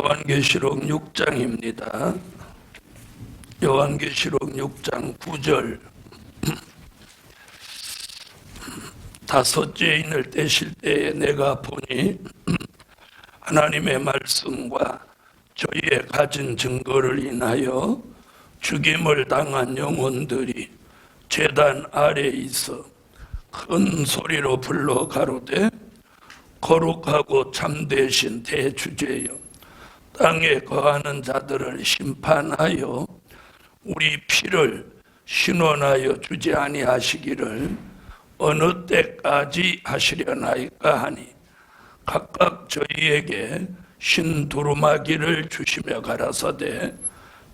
요한계시록 6장입니다. 요한계시록 6장 9절. 다섯째 인을 떼실 때에 내가 보니 하나님의 말씀과 저희의 가진 증거를 인하여 죽임을 당한 영혼들이 제단 아래에 있어 큰 소리로 불러 가로되 거룩하고 참되신 대주제여, 땅에 거하는 자들을 심판하여 우리 피를 신원하여 주지 아니하시기를 어느 때까지 하시려나이까 하니 각각 저희에게 신두루마기를 주시며 가라사대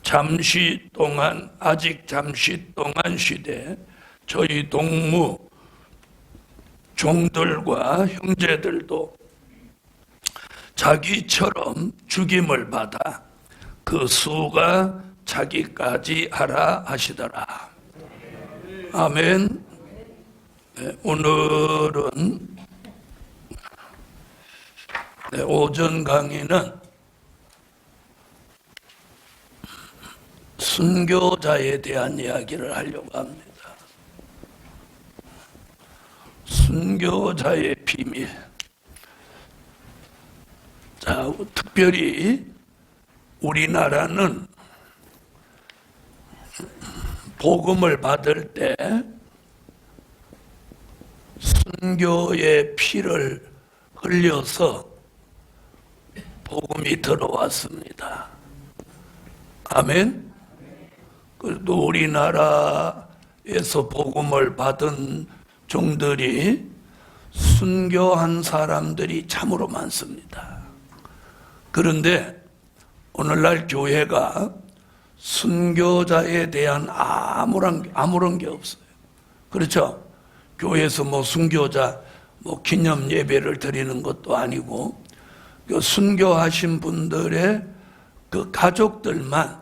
잠시 동안, 아직 잠시 동안 쉬되 저희 동무 종들과 형제들도 자기처럼 죽임을 받아 그 수가 자기까지 하라 하시더라. 아멘. 네, 오늘은 오전 강의는 순교자에 대한 이야기를 하려고 합니다. 순교자의 비밀. 자, 특별히 우리나라는 복음을 받을 때 순교의 피를 흘려서 복음이 들어왔습니다. 아멘. 그래도 우리나라에서 복음을 받은 종들이 순교한 사람들이 참으로 많습니다. 그런데 오늘날 교회가 순교자에 대한 아무런 게 없어요. 그렇죠? 교회에서 순교자 기념 예배를 드리는 것도 아니고, 그 순교하신 분들의 그 가족들만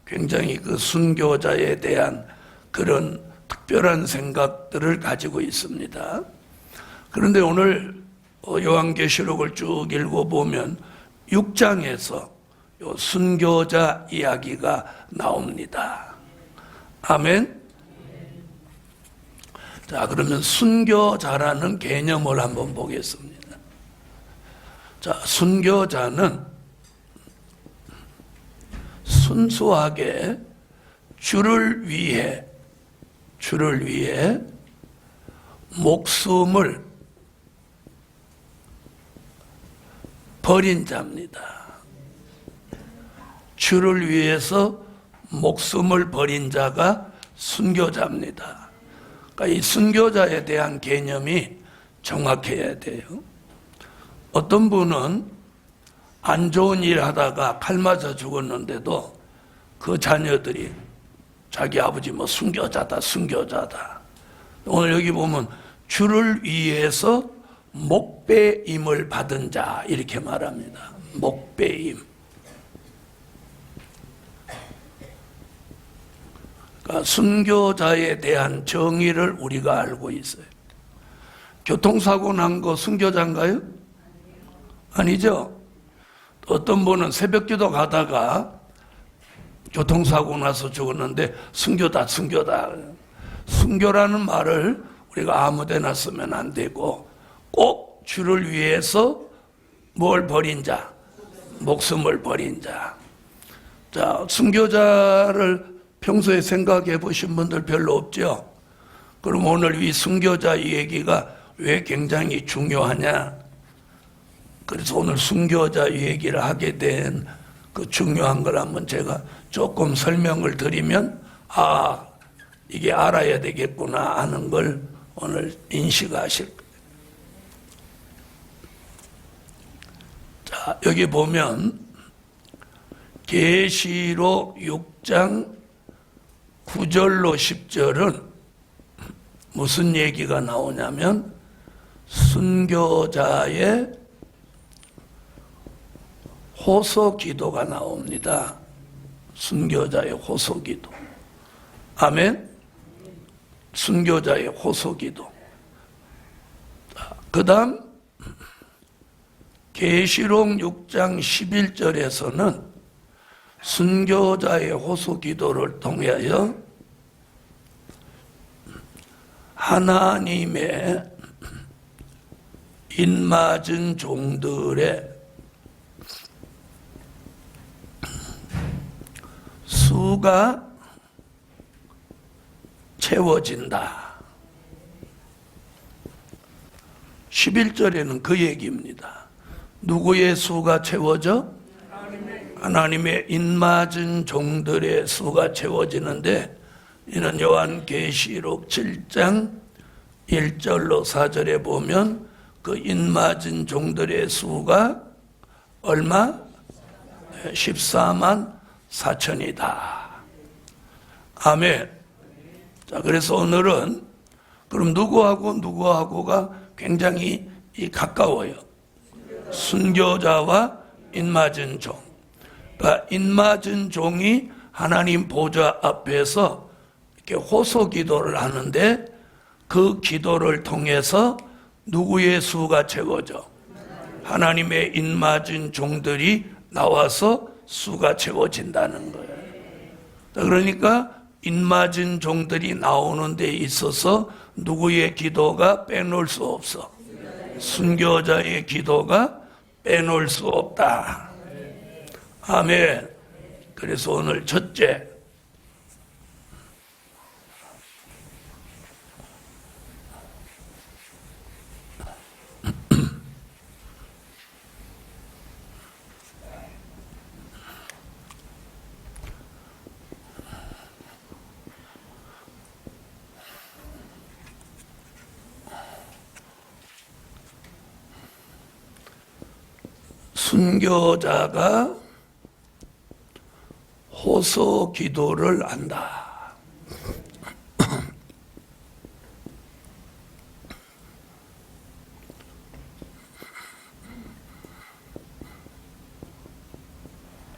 굉장히 그 순교자에 대한 그런 특별한 생각들을 가지고 있습니다. 그런데 오늘 요한계시록을 쭉 읽어보면 6장에서 순교자 이야기가 나옵니다. 아멘. 자, 그러면 순교자라는 개념을 한번 보겠습니다. 자, 순교자는 순수하게 주를 위해 목숨을 버린 자입니다. 주를 위해서 목숨을 버린 자가 순교자입니다. 그러니까 이 순교자에 대한 개념이 정확해야 돼요. 어떤 분은 안 좋은 일 하다가 칼 맞아 죽었는데도 그 자녀들이 자기 아버지 순교자다. 오늘 여기 보면 주를 위해서 목배임을 받은 자 이렇게 말합니다. 목배임. 그러니까 순교자에 대한 정의를 우리가 알고 있어요. 교통사고 난 거 순교자인가요? 아니죠. 어떤 분은 새벽기도 가다가 교통사고 나서 죽었는데 순교다. 순교라는 말을 우리가 아무데나 쓰면 안 되고 꼭 주를 위해서 뭘 버린 자, 목숨을 버린 자. 자, 순교자를 평소에 생각해 보신 분들 별로 없죠? 그럼 오늘 이 순교자 이 얘기가 왜 굉장히 중요하냐? 그래서 오늘 순교자 이 얘기를 하게 된 그 중요한 걸 한번 제가 조금 설명을 드리면 이게 알아야 되겠구나 하는 걸 오늘 인식하실 거예요. 자, 여기 보면 계시록 6장 9절로 10절은 무슨 얘기가 나오냐면 순교자의 호소 기도가 나옵니다. 순교자의 호소 기도. 아멘. 순교자의 호소 기도. 그 다음 계시록 6장 11절에서는 순교자의 호소 기도를 통하여 하나님의 인맞은 종들의 수가 채워진다. 11절에는 그 얘기입니다. 누구의 수가 채워져? 하나님의 인맞은 종들의 수가 채워지는데, 이는 요한계시록 7장 1절로 4절에 보면 그 인맞은 종들의 수가 얼마? 14만 4천이다. 아멘. 자, 그래서 오늘은 그럼 누구하고가 굉장히 가까워요. 순교자와 인맞은 종. 그러니까 인맞은 종이 하나님 보좌 앞에서 이렇게 호소 기도를 하는데, 그 기도를 통해서 누구의 수가 채워져? 하나님의 인맞은 종들이 나와서 수가 채워진다는 거예요. 그러니까 인맞은 종들이 나오는 데 있어서 누구의 기도가 빼놓을 수 없어. 순교자의 기도가 빼놓을 수 없다. 아멘. 그래서 오늘 첫째, 순교자가 호소 기도를 한다.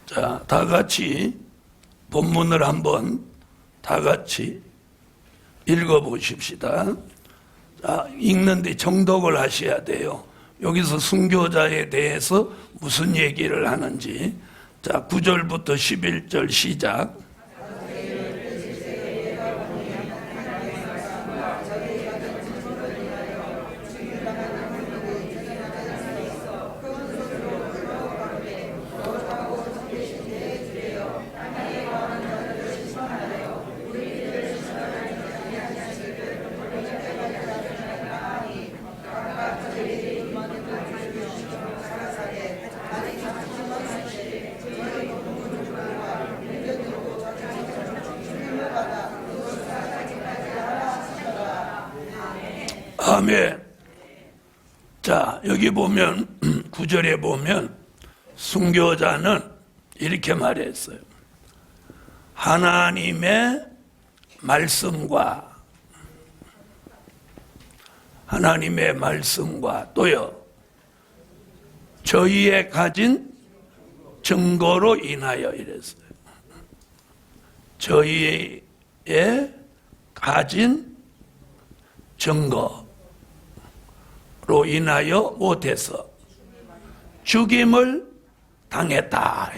자, 다 같이 본문을 한번 다 같이 읽어보십시다. 자, 읽는데 정독을 하셔야 돼요. 여기서 순교자에 대해서 무슨 얘기를 하는지. 자, 9절부터 11절 시작. 아멘. 자, 여기 보면 9절에 보면 순교자는 이렇게 말했어요. 하나님의 말씀과 또요, 저희의 가진 증거로 인하여 이랬어요. 저희의 가진 증거로 인하여 못해서 죽임을 당했다.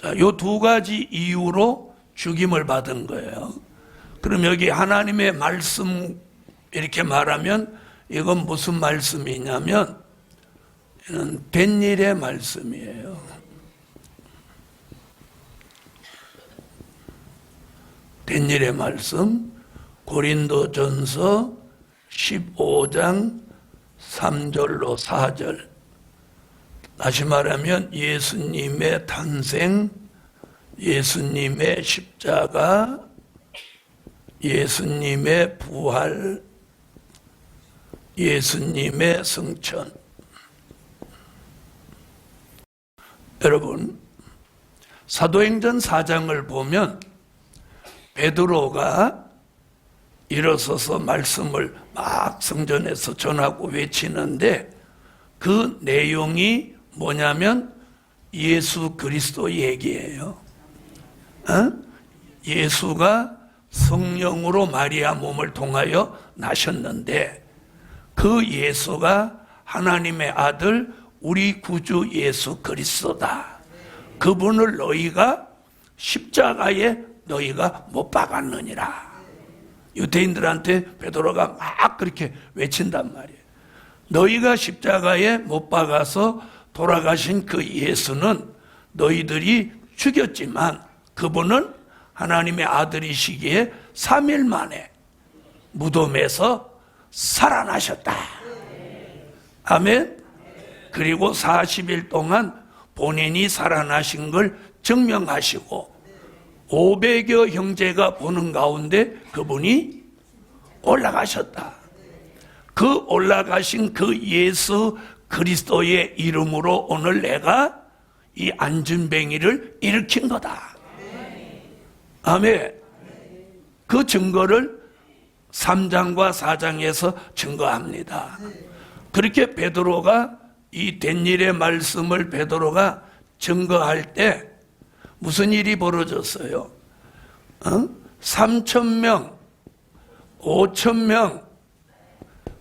자, 요 두 가지 이유로 죽임을 받은 거예요. 그럼 여기 하나님의 말씀 이렇게 말하면 이건 무슨 말씀이냐면 이는 된 일의 말씀이에요. 된 일의 말씀, 고린도전서 15장 3절로 4절. 다시 말하면 예수님의 탄생, 예수님의 십자가, 예수님의 부활, 예수님의 승천. 여러분, 사도행전 4장을 보면 베드로가 일어서서 말씀을 막 성전에서 전하고 외치는데 그 내용이 뭐냐면 예수 그리스도 얘기예요. 예수가 성령으로 마리아 몸을 통하여 나셨는데 그 예수가 하나님의 아들 우리 구주 예수 그리스도다. 그분을 너희가 십자가에 너희가 못 박았느니라. 유대인들한테 베드로가 막 그렇게 외친단 말이에요. 너희가 십자가에 못 박아서 돌아가신 그 예수는 너희들이 죽였지만 그분은 하나님의 아들이시기에 3일 만에 무덤에서 살아나셨다. 아멘. 그리고 40일 동안 본인이 살아나신 걸 증명하시고 500여 형제가 보는 가운데 그분이 올라가셨다. 그 올라가신 그 예수 그리스도의 이름으로 오늘 내가 이 안진뱅이를 일으킨 거다. 아멘. 그 증거를 3장과 4장에서 증거합니다. 그렇게 베드로가 이 된 일의 말씀을 베드로가 증거할 때 무슨 일이 벌어졌어요? 3,000명, 5,000명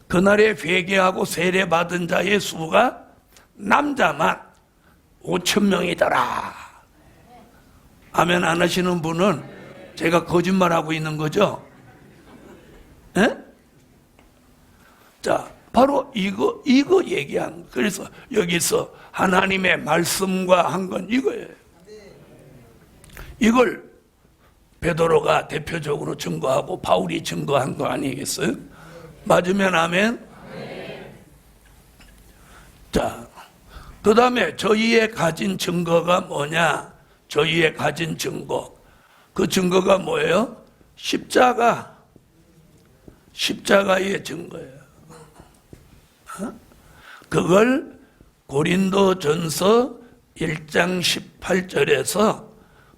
그날에 회개하고 세례받은 자의 수가 남자만 5,000명이더라. 아멘 안 하시는 분은 제가 거짓말하고 있는 거죠? 에? 자, 바로 이거 얘기한. 그래서 여기서 하나님의 말씀과 한 건 이거예요. 이걸 베드로가 대표적으로 증거하고 바울이 증거한 거 아니겠어요? 맞으면 아멘? 자, 그 다음에 저희의 가진 증거가 뭐냐? 저희의 가진 증거. 그 증거가 뭐예요? 십자가의 증거예요. 그걸 고린도전서 1장 18절에서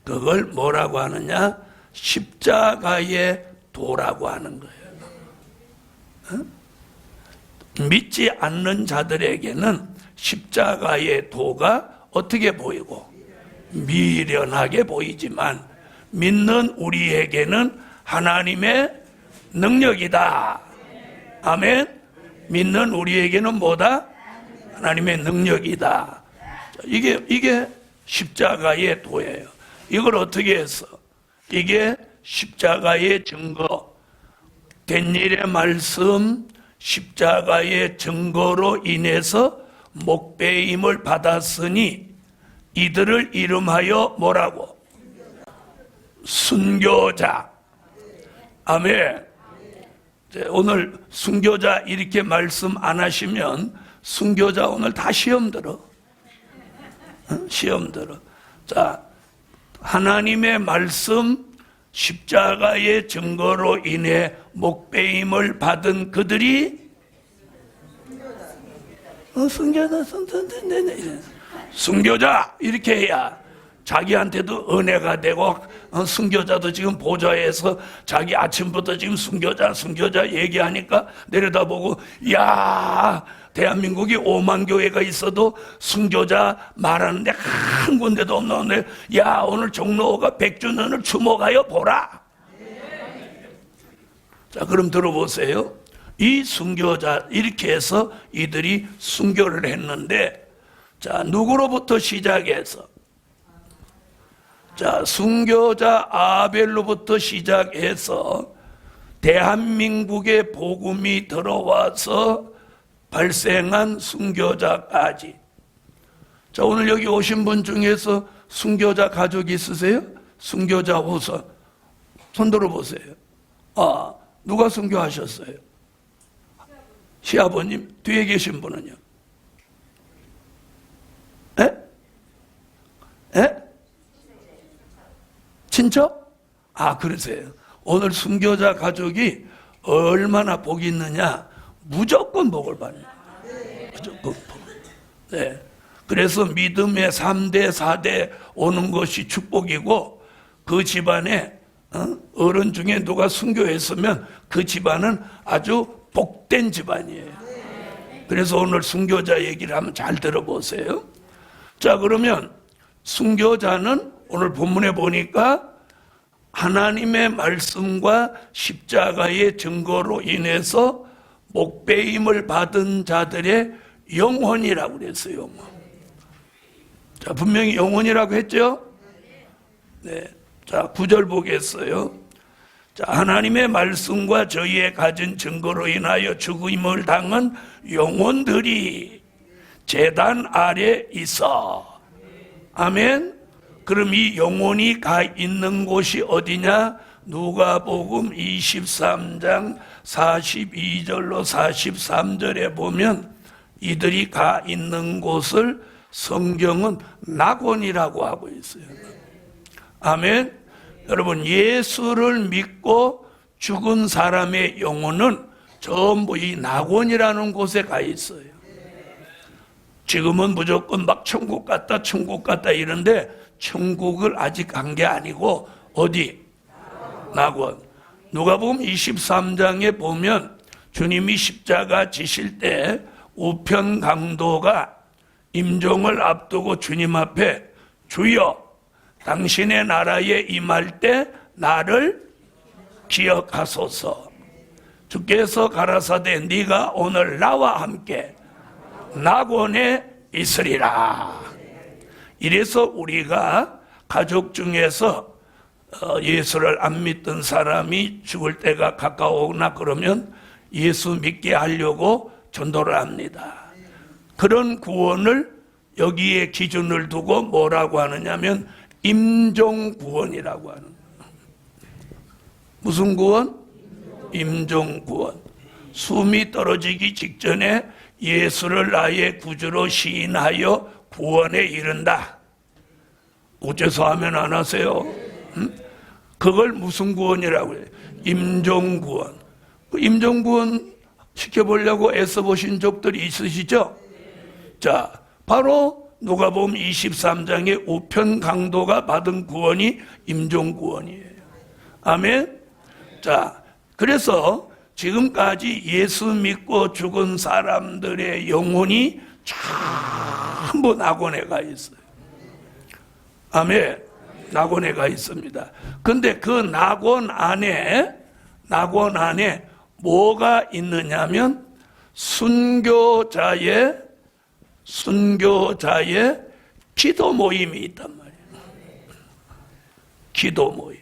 그걸 뭐라고 하느냐? 십자가의 도라고 하는 거예요. 믿지 않는 자들에게는 십자가의 도가 어떻게 보이고 미련하게 보이지만 믿는 우리에게는 하나님의 능력이다. 아멘. 믿는 우리에게는 뭐다? 하나님의 능력이다. 이게 십자가의 도예요. 이걸 어떻게 해서? 이게 십자가의 증거, 된 일의 말씀, 십자가의 증거로 인해서 목배임을 받았으니 이들을 이름하여 뭐라고? 순교자. 아멘. 오늘 순교자 이렇게 말씀 안 하시면 순교자 오늘 다 시험 들어. 시험 들어. 자, 하나님의 말씀 십자가의 증거로 인해 목배임을 받은 그들이 순교자 이렇게 해야 자기한테도 은혜가 되고 순교자도 지금 보좌에서 자기 아침부터 지금 순교자 얘기하니까 내려다보고 야 대한민국이 5만 교회가 있어도 순교자 말하는데 한 군데도 없는데 야 오늘 종로가 100주년을 추모하여 보라. 자 그럼 들어보세요. 이 순교자 이렇게 해서 이들이 순교를 했는데 자 누구로부터 시작해서 자 순교자 아벨로부터 시작해서 대한민국에 복음이 들어와서 발생한 순교자까지. 자 오늘 여기 오신 분 중에서 순교자 가족이 있으세요? 순교자 호선 손 들어보세요. 아 누가 순교하셨어요? 시아버님. 뒤에 계신 분은요? 에? 에? 친척? 아 그러세요. 오늘 순교자 가족이 얼마나 복이 있느냐. 무조건 복을 받는 거예요. 무조건 복. 네. 그래서 믿음의 3대 4대 오는 것이 축복이고 그 집안에 어른 중에 누가 순교했으면 그 집안은 아주 복된 집안이에요. 그래서 오늘 순교자 얘기를 한번 잘 들어보세요. 자 그러면 순교자는 오늘 본문에 보니까 하나님의 말씀과 십자가의 증거로 인해서 목배임을 받은 자들의 영혼이라고 그랬어요. 영혼. 자, 분명히 영혼이라고 했죠? 네. 자, 9절 보겠어요. 자, 하나님의 말씀과 저희의 가진 증거로 인하여 죽음을 당한 영혼들이 제단 아래 있어. 아멘. 그럼 이 영혼이 가 있는 곳이 어디냐? 누가복음 23장 42절로 43절에 보면 이들이 가 있는 곳을 성경은 낙원이라고 하고 있어요. 아멘. 여러분, 예수를 믿고 죽은 사람의 영혼은 전부 이 낙원이라는 곳에 가 있어요. 지금은 무조건 막 천국 갔다 이런데 천국을 아직 간 게 아니고 어디? 낙원. 누가복음 23장에 보면 주님이 십자가 지실 때 우편 강도가 임종을 앞두고 주님 앞에 주여 당신의 나라에 임할 때 나를 기억하소서. 주께서 가라사대 네가 오늘 나와 함께 낙원에 있으리라. 이래서 우리가 가족 중에서 예수를 안 믿던 사람이 죽을 때가 가까우나 그러면 예수 믿게 하려고 전도를 합니다. 그런 구원을 여기에 기준을 두고 뭐라고 하느냐면 임종구원이라고 하는 거예요. 무슨 구원? 임종구원. 숨이 떨어지기 직전에 예수를 나의 구주로 시인하여 구원에 이른다. 어째서 하면 안 하세요? 그걸 무슨 구원이라고 해요? 임종구원. 임종구원 시켜보려고 애써보신 적들이 있으시죠? 자, 바로 누가복음 23장의 우편 강도가 받은 구원이 임종구원이에요. 아멘. 자, 그래서 지금까지 예수 믿고 죽은 사람들의 영혼이 전부 낙원에 가 있어요. 아멘. 낙원에 가 있습니다. 근데 그 낙원 안에 뭐가 있느냐면 순교자의 기도 모임이 있단 말이에요. 기도 모임.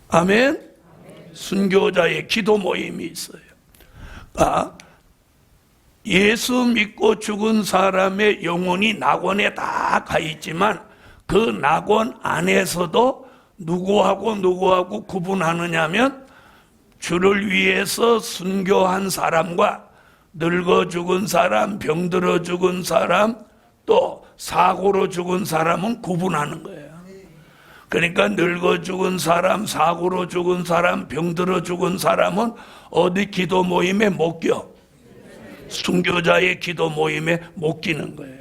아멘. 순교자의 기도 모임이 있어요. 예수 믿고 죽은 사람의 영혼이 낙원에 다 가 있지만 그 낙원 안에서도 누구하고 구분하느냐면 주를 위해서 순교한 사람과 늙어 죽은 사람, 병들어 죽은 사람, 또 사고로 죽은 사람은 구분하는 거예요. 그러니까 늙어 죽은 사람, 사고로 죽은 사람, 병들어 죽은 사람은 어디 기도 모임에 못 껴. 순교자의 기도 모임에 못 끼는 거예요.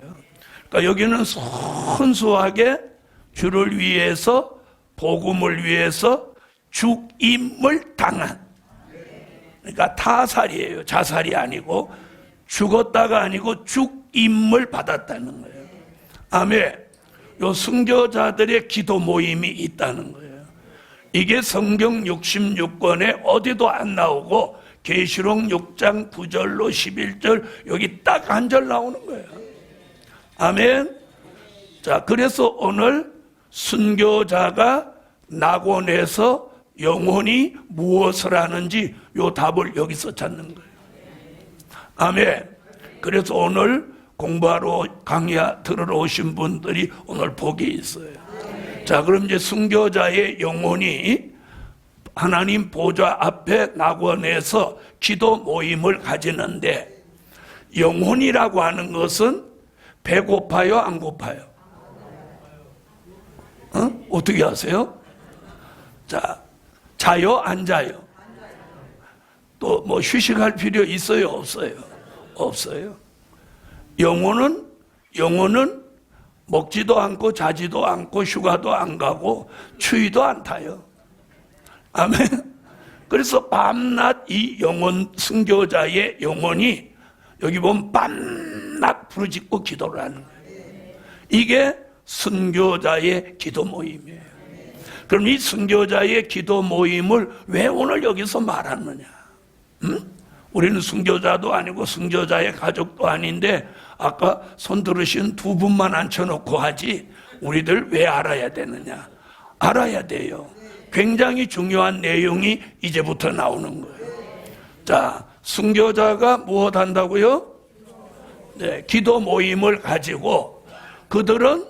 그러니까 여기는 순수하게 주를 위해서, 복음을 위해서 죽임을 당한, 그러니까 타살이에요. 자살이 아니고 죽었다가 아니고 죽임을 받았다는 거예요. 아멘. 요 순교자들의 기도 모임이 있다는 거예요. 이게 성경 66권에 어디도 안 나오고 계시록 6장 9절로 11절 여기 딱 한 절 나오는 거예요. 아멘. 자, 그래서 오늘 순교자가 낙원에서 영혼이 무엇을 하는지 요 답을 여기서 찾는 거예요. 아멘. 그래서 오늘 공부하러 강의 들으러 오신 분들이 오늘 복이 있어요. 자, 그럼 이제 순교자의 영혼이 하나님 보좌 앞에 낙원에서 기도 모임을 가지는데 영혼이라고 하는 것은 배고파요, 안 고파요? 어떻게 하세요? 자, 자요, 안 자요? 또 뭐 휴식할 필요 있어요, 없어요? 없어요. 영혼은 먹지도 않고 자지도 않고 휴가도 안 가고 추위도 안 타요. 아멘. 그래서 밤낮 이 영혼, 순교자의 영혼이 여기 보면 밤낮 부르짖고 기도를 하는 거예요. 이게 순교자의 기도 모임이에요. 그럼 이 순교자의 기도 모임을 왜 오늘 여기서 말하느냐? 우리는 순교자도 아니고 순교자의 가족도 아닌데 아까 손 들으신 두 분만 앉혀놓고 하지 우리들 왜 알아야 되느냐? 알아야 돼요. 굉장히 중요한 내용이 이제부터 나오는 거예요. 자, 순교자가 무엇 한다고요? 네, 기도 모임을 가지고 그들은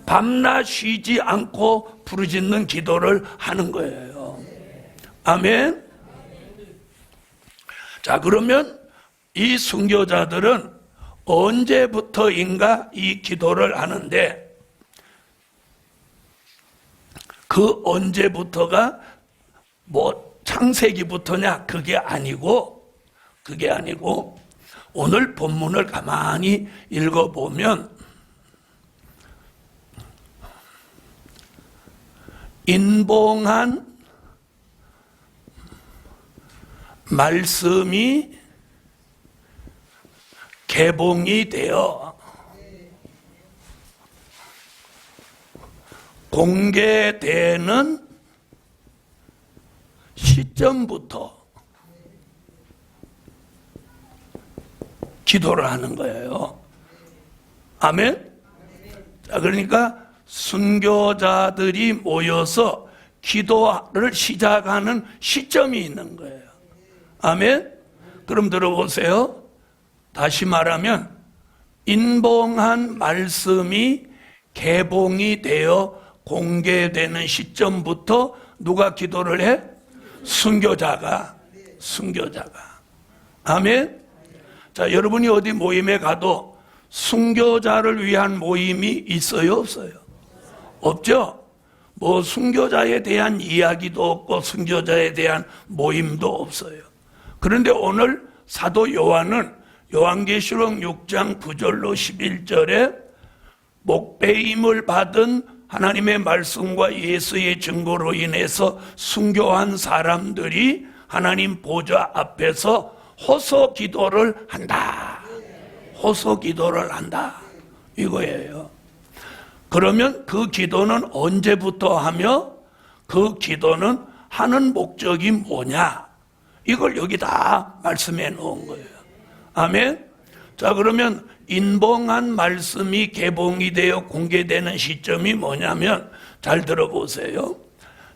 밤낮 쉬지 않고 부르짖는 기도를 하는 거예요. 아멘. 자, 그러면 이 순교자들은 언제부터인가 이 기도를 하는데 그 언제부터가 뭐 창세기부터냐 그게 아니고 오늘 본문을 가만히 읽어보면 인봉한 말씀이 개봉이 되어 공개되는 시점부터 기도를 하는 거예요. 아멘? 자, 그러니까 순교자들이 모여서 기도를 시작하는 시점이 있는 거예요. 아멘? 그럼 들어보세요. 다시 말하면 인봉한 말씀이 개봉이 되어 공개되는 시점부터 누가 기도를 해? 순교자가. 아멘? 자, 여러분이 어디 모임에 가도 순교자를 위한 모임이 있어요, 없어요? 없죠? 뭐 순교자에 대한 이야기도 없고 순교자에 대한 모임도 없어요. 그런데 오늘 사도 요한은 요한계시록 6장 9절로 11절에 목배임을 받은 하나님의 말씀과 예수의 증거로 인해서 순교한 사람들이 하나님 보좌 앞에서 호소 기도를 한다. 호소 기도를 한다. 이거예요. 그러면 그 기도는 언제부터 하며 그 기도는 하는 목적이 뭐냐? 이걸 여기다 말씀해 놓은 거예요. 아멘? 자, 그러면 인봉한 말씀이 개봉이 되어 공개되는 시점이 뭐냐면 잘 들어보세요.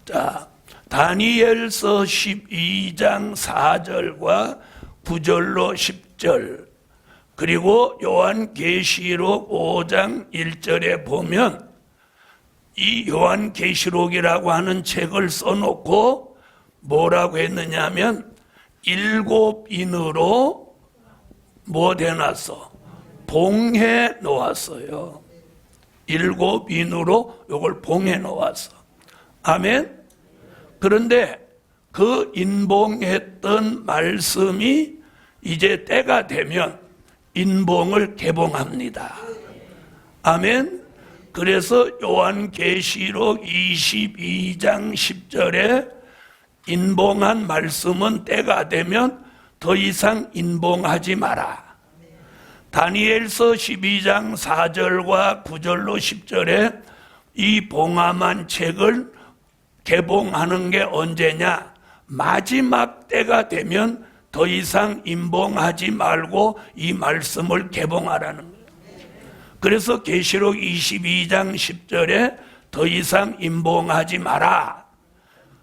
자, 다니엘서 12장 4절과 9절로 10절 그리고 요한계시록 5장 1절에 보면 이 요한계시록이라고 하는 책을 써놓고 뭐라고 했느냐면 7인으로 뭐 해놨어? 봉해 놓았어요. 7인으로 이걸 봉해 놓았어. 아멘? 그런데 그 인봉했던 말씀이 이제 때가 되면 인봉을 개봉합니다. 아멘? 그래서 요한계시록 22장 10절에 인봉한 말씀은 때가 되면 더 이상 인봉하지 마라. 다니엘서 12장 4절과 9절로 10절에 이 봉함한 책을 개봉하는 게 언제냐? 마지막 때가 되면 더 이상 인봉하지 말고 이 말씀을 개봉하라는 거예요. 그래서 계시록 22장 10절에 더 이상 인봉하지 마라.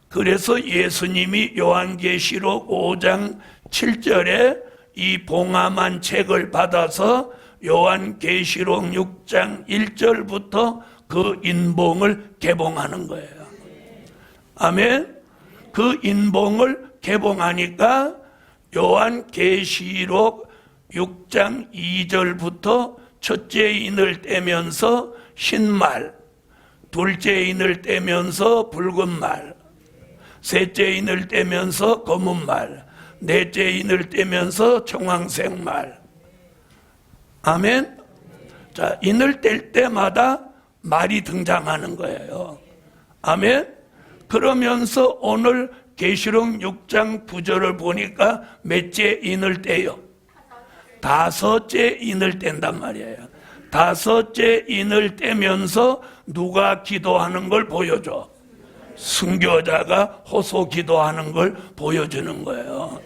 그래서 예수님이 요한계시록 5장 7절에 이 봉함한 책을 받아서 요한계시록 6장 1절부터 그 인봉을 개봉하는 거예요. 아멘? 그 인봉을 개봉하니까 요한계시록 6장 2절부터 첫째 인을 떼면서 흰말, 둘째 인을 떼면서 붉은 말, 셋째 인을 떼면서 검은 말, 넷째 인을 떼면서 청황색 말. 아멘? 자, 인을 뗄 때마다 말이 등장하는 거예요. 아멘? 그러면서 오늘 계시록 6장 9절을 보니까 몇째 인을 떼요? 다섯째 인을 뗀단 말이에요. 다섯째 인을 떼면서 누가 기도하는 걸 보여줘? 순교자가 호소 기도하는 걸 보여주는 거예요.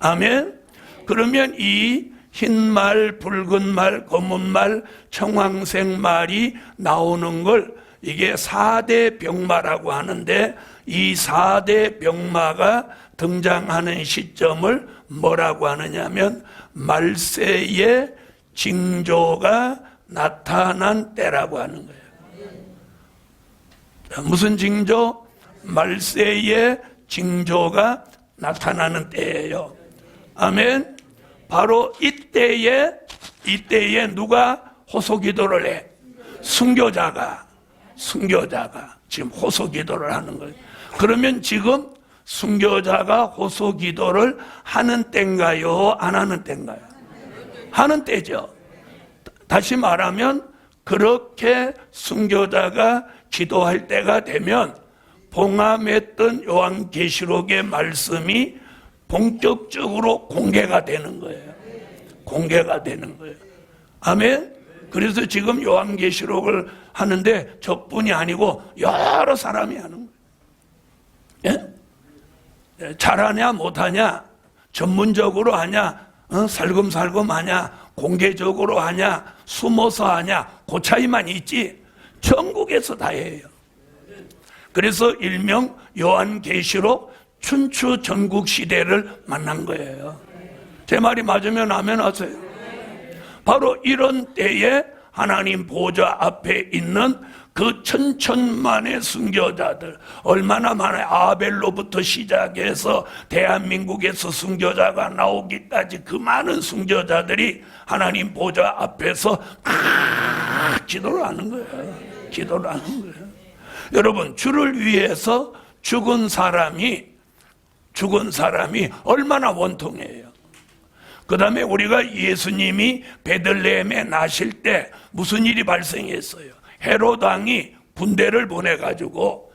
아멘. 그러면 이 흰말, 붉은 말, 검은 말, 청황색 말이 나오는 걸 이게 4대 병마라고 하는데, 이 4대 병마가 등장하는 시점을 뭐라고 하느냐면 말세의 징조가 나타난 때라고 하는 거예요. 무슨 징조? 말세의 징조가 나타나는 때예요. 아멘. 바로 이때에 누가 호소기도를 해? 순교자가 지금 호소기도를 하는 거예요. 그러면 지금 순교자가 호소기도를 하는 때인가요? 안 하는 때인가요? 하는 때죠. 다시 말하면 그렇게 순교자가 기도할 때가 되면 봉함했던 요한계시록의 말씀이 본격적으로 공개가 되는 거예요. 공개가 되는 거예요. 아멘. 그래서 지금 요한계시록을 하는데 저뿐이 아니고 여러 사람이 하는 거예요. 예? 잘하냐 못하냐, 전문적으로 하냐, 살금살금 하냐, 공개적으로 하냐, 숨어서 하냐, 그 차이만 있지 전국에서 다 해요. 그래서 일명 요한계시록 춘추 전국 시대를 만난 거예요. 제 말이 맞으면 아멘 하세요. 바로 이런 때에 하나님 보좌 앞에 있는 그 천천만의 순교자들, 얼마나 많아요. 아벨로부터 시작해서 대한민국에서 순교자가 나오기까지 그 많은 순교자들이 하나님 보좌 앞에서 기도를 하는 거예요. 기도를 하는 거예요. 여러분, 주를 위해서 죽은 사람이 얼마나 원통해요. 그 다음에 우리가 예수님이 베들레헴에 나실 때 무슨 일이 발생했어요? 헤롯 왕이 군대를 보내가지고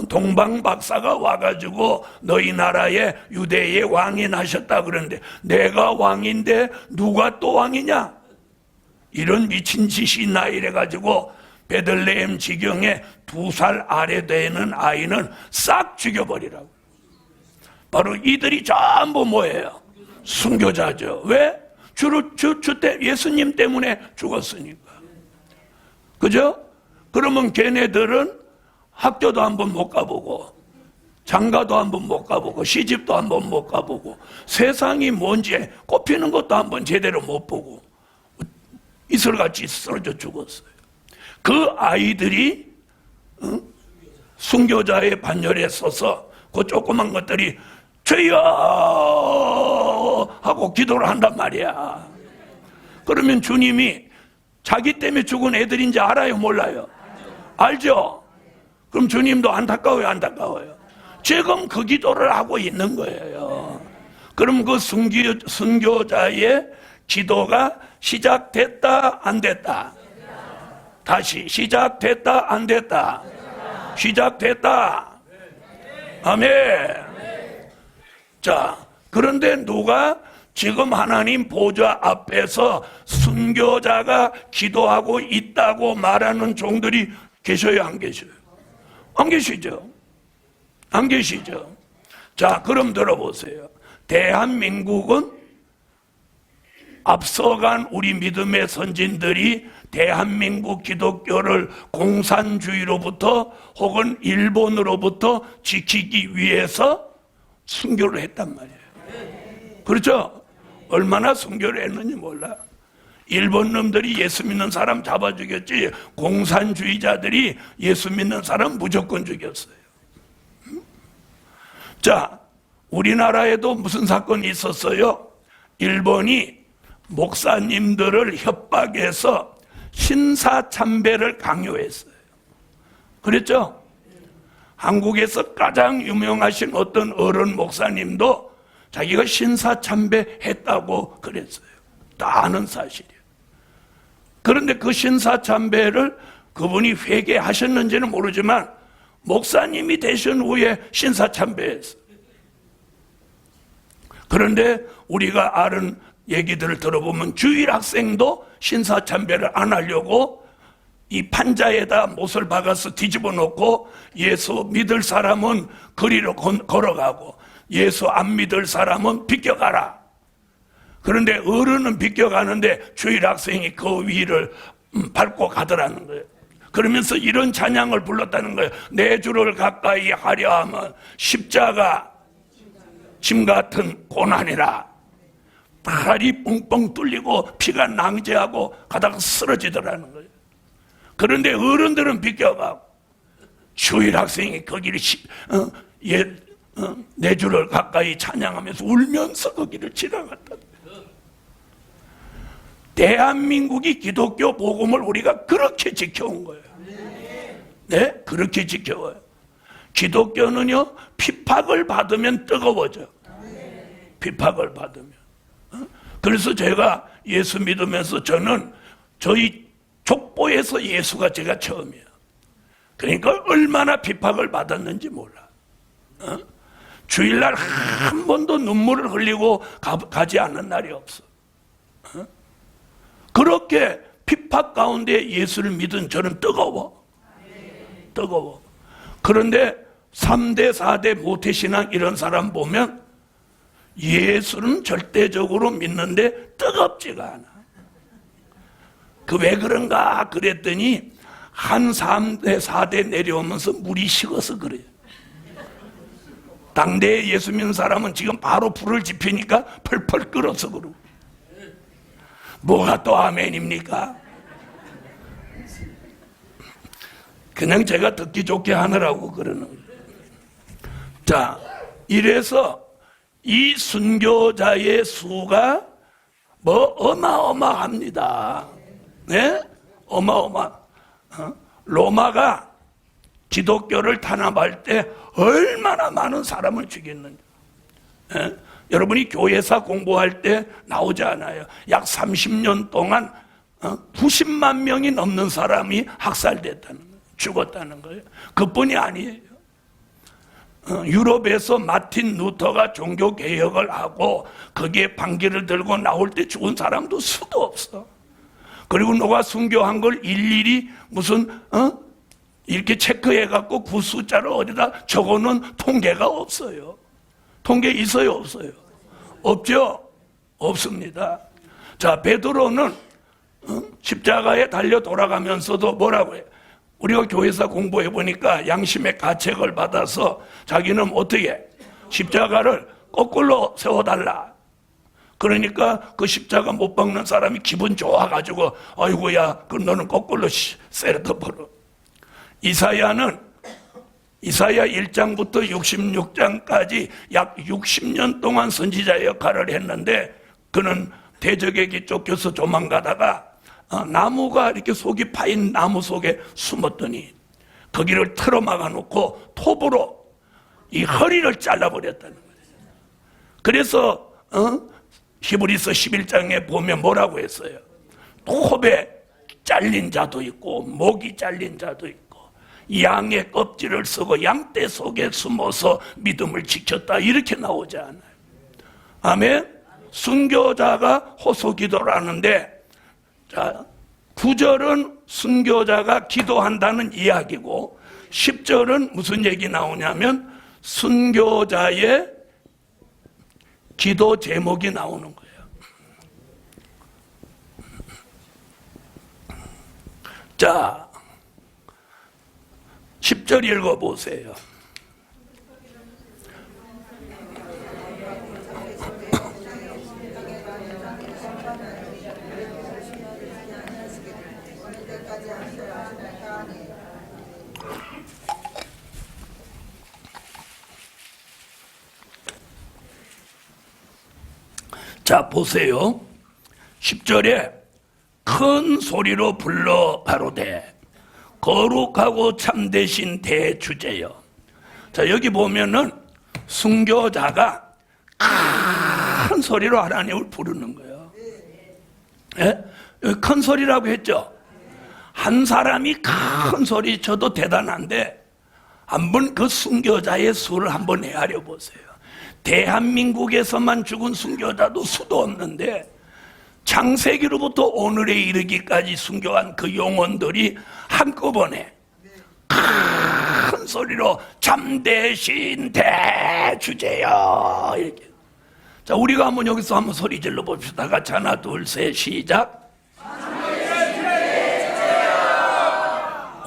동방 박사가 와가지고 너희 나라에 유대의 왕이 나셨다 그러는데, 내가 왕인데 누가 또 왕이냐? 이런 미친 짓이 있나 이래가지고 베들레헴 지경에 2살 아래 되는 아이는 싹 죽여버리라고. 바로 이들이 전부 뭐예요? 순교자죠. 왜? 예수님 때문에 죽었으니까. 그죠? 그러면 걔네들은 학교도 한번 못 가보고, 장가도 한번 못 가보고, 시집도 한번 못 가보고, 세상이 뭔지 꼽히는 것도 한번 제대로 못 보고 이슬같이 쓰러져 죽었어요. 그 아이들이 순교자의 반열에 서서 그 조그만 것들이 주여 하고 기도를 한단 말이야. 그러면 주님이 자기 때문에 죽은 애들인지 알아요? 몰라요? 알죠? 그럼 주님도 안타까워요? 안타까워요? 지금 그 기도를 하고 있는 거예요. 그럼 그 순교자의 기도가 시작됐다 안 됐다? 다시 시작됐다 안 됐다? 시작됐다. 아멘. 자, 그런데 누가 지금 하나님 보좌 앞에서 순교자가 기도하고 있다고 말하는 종들이 계셔요, 안 계셔요? 안 계시죠? 안 계시죠? 자, 그럼 들어보세요. 대한민국은 앞서간 우리 믿음의 선진들이 대한민국 기독교를 공산주의로부터 혹은 일본으로부터 지키기 위해서 순교를 했단 말이에요. 그렇죠? 얼마나 순교를 했는지 몰라. 일본 놈들이 예수 믿는 사람 잡아 죽였지, 공산주의자들이 예수 믿는 사람 무조건 죽였어요. 자, 우리나라에도 무슨 사건이 있었어요? 일본이 목사님들을 협박해서 신사참배를 강요했어요. 그랬죠? 한국에서 가장 유명하신 어떤 어른 목사님도 자기가 신사참배했다고 그랬어요. 다 아는 사실이에요. 그런데 그 신사참배를 그분이 회개하셨는지는 모르지만 목사님이 되신 후에 신사참배했어요. 그런데 우리가 아는 얘기들을 들어보면 주일 학생도 신사참배를 안 하려고 이 판자에다 못을 박아서 뒤집어 놓고 예수 믿을 사람은 거리로 걸어가고 예수 안 믿을 사람은 비껴가라. 그런데 어른은 비껴가는데 주일 학생이 그 위를 밟고 가더라는 거예요. 그러면서 이런 찬양을 불렀다는 거예요. 내 주를 가까이 하려 하면 십자가 짐 같은 고난이라. 팔이 뻥뻥 뚫리고 피가 낭재하고 가다가 쓰러지더라는 거예요. 그런데 어른들은 비껴가고 주일 학생이 거기를 내 주를 가까이 찬양하면서 울면서 거기를 지나갔다. 대한민국이 기독교 복음을 우리가 그렇게 지켜온 거예요. 네, 그렇게 지켜와요. 기독교는요, 핍박을 받으면 뜨거워져. 핍박을 받으면. 그래서 제가 예수 믿으면서 저는 저희 족보에서 예수가 제가 처음이에요. 그러니까 얼마나 핍박을 받았는지 몰라. 주일날 한 번도 눈물을 흘리고 가지 않는 날이 없어. 그렇게 핍박 가운데 예수를 믿은 저는 뜨거워. 뜨거워. 그런데 3대, 4대 모태신앙 이런 사람 보면 예수는 절대적으로 믿는데 뜨겁지가 않아. 그 왜 그런가 그랬더니 한 3대, 4대 내려오면서 물이 식어서 그래요. 당대에 예수 믿는 사람은 지금 바로 불을 지피니까 펄펄 끓어서 그러고. 뭐가 또 아멘입니까? 그냥 제가 듣기 좋게 하느라고 그러는 거예요. 자, 이래서 이 순교자의 수가 뭐 어마어마합니다. 네? 어마어마. 로마가 기독교를 탄압할 때 얼마나 많은 사람을 죽였는지. 네? 여러분이 교회사 공부할 때 나오지 않아요. 약 30년 동안 90만 명이 넘는 사람이 학살됐다는 거예요. 죽었다는 거예요. 그뿐이 아니에요. 유럽에서 마틴 루터가 종교개혁을 하고 거기에 반기를 들고 나올 때 죽은 사람도 수도 없어. 그리고 누가 순교한 걸 일일이 무슨 이렇게 체크해갖고 그 숫자를 어디다 적어놓은 통계가 없어요. 통계 있어요, 없어요? 없죠? 없습니다. 자, 베드로는 십자가에 달려 돌아가면서도 뭐라고 해요? 우리가 교회에서 공부해 보니까 양심의 가책을 받아서 자기는 어떻게 십자가를 거꾸로 세워달라. 그러니까 그 십자가 못 박는 사람이 기분 좋아가지고 아이고야, 그럼 너는 거꾸로 세려둬버려. 이사야 1장부터 66장까지 약 60년 동안 선지자 역할을 했는데 그는 대적에게 쫓겨서 도망가다가 나무가 이렇게 속이 파인 나무 속에 숨었더니 거기를 틀어막아 놓고 톱으로 이 허리를 잘라버렸다는 거예요. 그래서 히브리서 11장에 보면 뭐라고 했어요? 톱에 잘린 자도 있고 목이 잘린 자도 있고 양의 껍질을 쓰고 양떼 속에 숨어서 믿음을 지켰다 이렇게 나오지 않아요. 아멘. 순교자가 호소기도를 하는데 자, 9절은 순교자가 기도한다는 이야기고 10절은 무슨 얘기 나오냐면 순교자의 기도 제목이 나오는 거예요. 자, 10절 읽어보세요. 자, 보세요. 10절에 큰 소리로 불러 가로되 거룩하고 참되신 대주제여. 자, 여기 보면은 순교자가 큰 소리로 하나님을 부르는 거예요. 예? 큰 소리라고 했죠. 한 사람이 큰 소리 쳐도 대단한데 한번 그 순교자의 수를 한번 헤아려 보세요. 대한민국에서만 죽은 순교자도 수도 없는데 창세기로부터 오늘에 이르기까지 순교한 그 영혼들이 한꺼번에 큰 소리로 참되신 대주제여. 이렇게. 자, 우리가 한번 여기서 한번 소리 질러 봅시다. 같이 하나, 둘, 셋, 시작.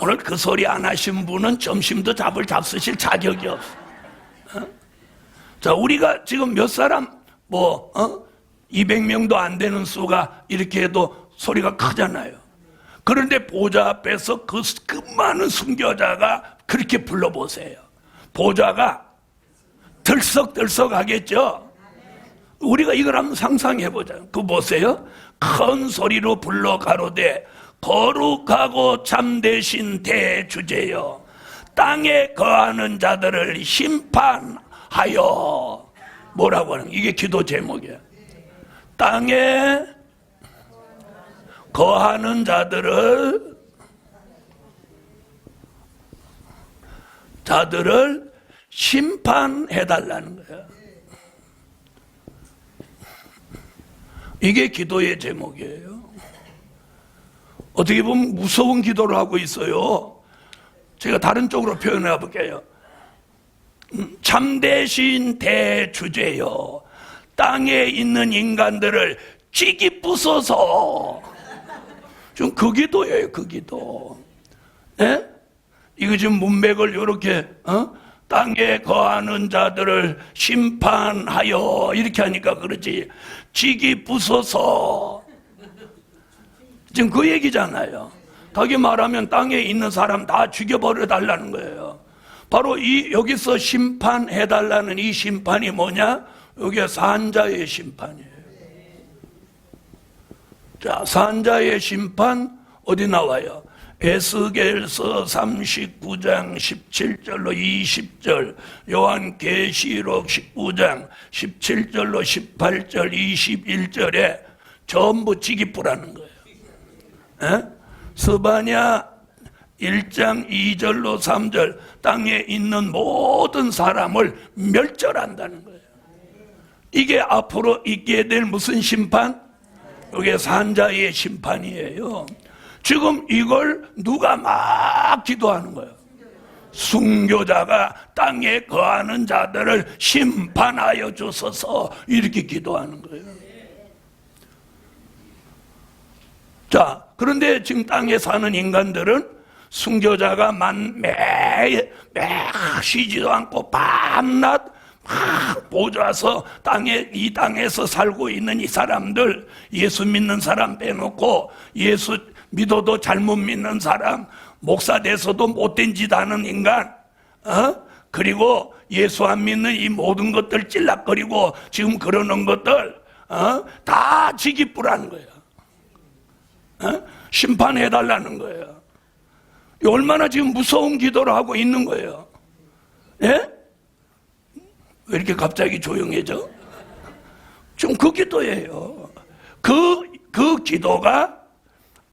오늘 그 소리 안 하신 분은 점심도 잡수실 자격이 없어. 자, 우리가 지금 몇 사람 200명도 안 되는 수가 이렇게 해도 소리가 크잖아요. 그런데 보좌 앞에서 그 많은 순교자가 그렇게 불러보세요. 보좌가 들썩들썩 하겠죠. 우리가 이걸 한번 상상해보자. 그거 보세요. 큰 소리로 불러 가로되 거룩하고 참되신 대주제여, 땅에 거하는 자들을 심판하여. 뭐라고 하는 거야? 이게 기도 제목이야. 땅에 거하는 자들을 심판해달라는 거야. 이게 기도의 제목이에요. 어떻게 보면 무서운 기도를 하고 있어요. 제가 다른 쪽으로 표현해 볼게요. 참되신 대주제여, 땅에 있는 인간들을 찌기 부숴서. 좀 그 기도예요, 그 기도. 예? 이거 지금 문맥을 이렇게 땅에 거하는 자들을 심판하여 이렇게 하니까 그러지. 찌기 부숴서. 지금 그 얘기잖아요. 다시 말하면 땅에 있는 사람 다 죽여버려 달라는 거예요. 바로 여기서 심판해달라는 이 심판이 뭐냐? 여기에 산자의 심판이에요. 자, 산자의 심판 어디 나와요? 에스겔서 39장 17절로 20절, 요한계시록 19장 17절로 18절, 21절에 전부 찌기뿌라는 거예요. 스바냐 1장 2절로 3절, 땅에 있는 모든 사람을 멸절한다는 거예요. 이게 앞으로 있게 될 무슨 심판? 이게 산자의 심판이에요. 지금 이걸 누가 막 기도하는 거예요? 순교자가 땅에 거하는 자들을 심판하여 주소서, 이렇게 기도하는 거예요. 자, 그런데 지금 땅에 사는 인간들은 순교자가 매 쉬지도 않고 밤낮 막 보자서 이 땅에서 살고 있는 이 사람들, 예수 믿는 사람 빼놓고 예수 믿어도 잘못 믿는 사람, 목사 돼서도 못된 짓 하는 인간, 그리고 예수 안 믿는 이 모든 것들 찔락거리고 지금 그러는 것들 다 지기뿌라는 거예요. 심판해달라는 거예요. 얼마나 지금 무서운 기도를 하고 있는 거예요. 예? 왜 이렇게 갑자기 조용해져? 좀 그 기도예요. 그 기도가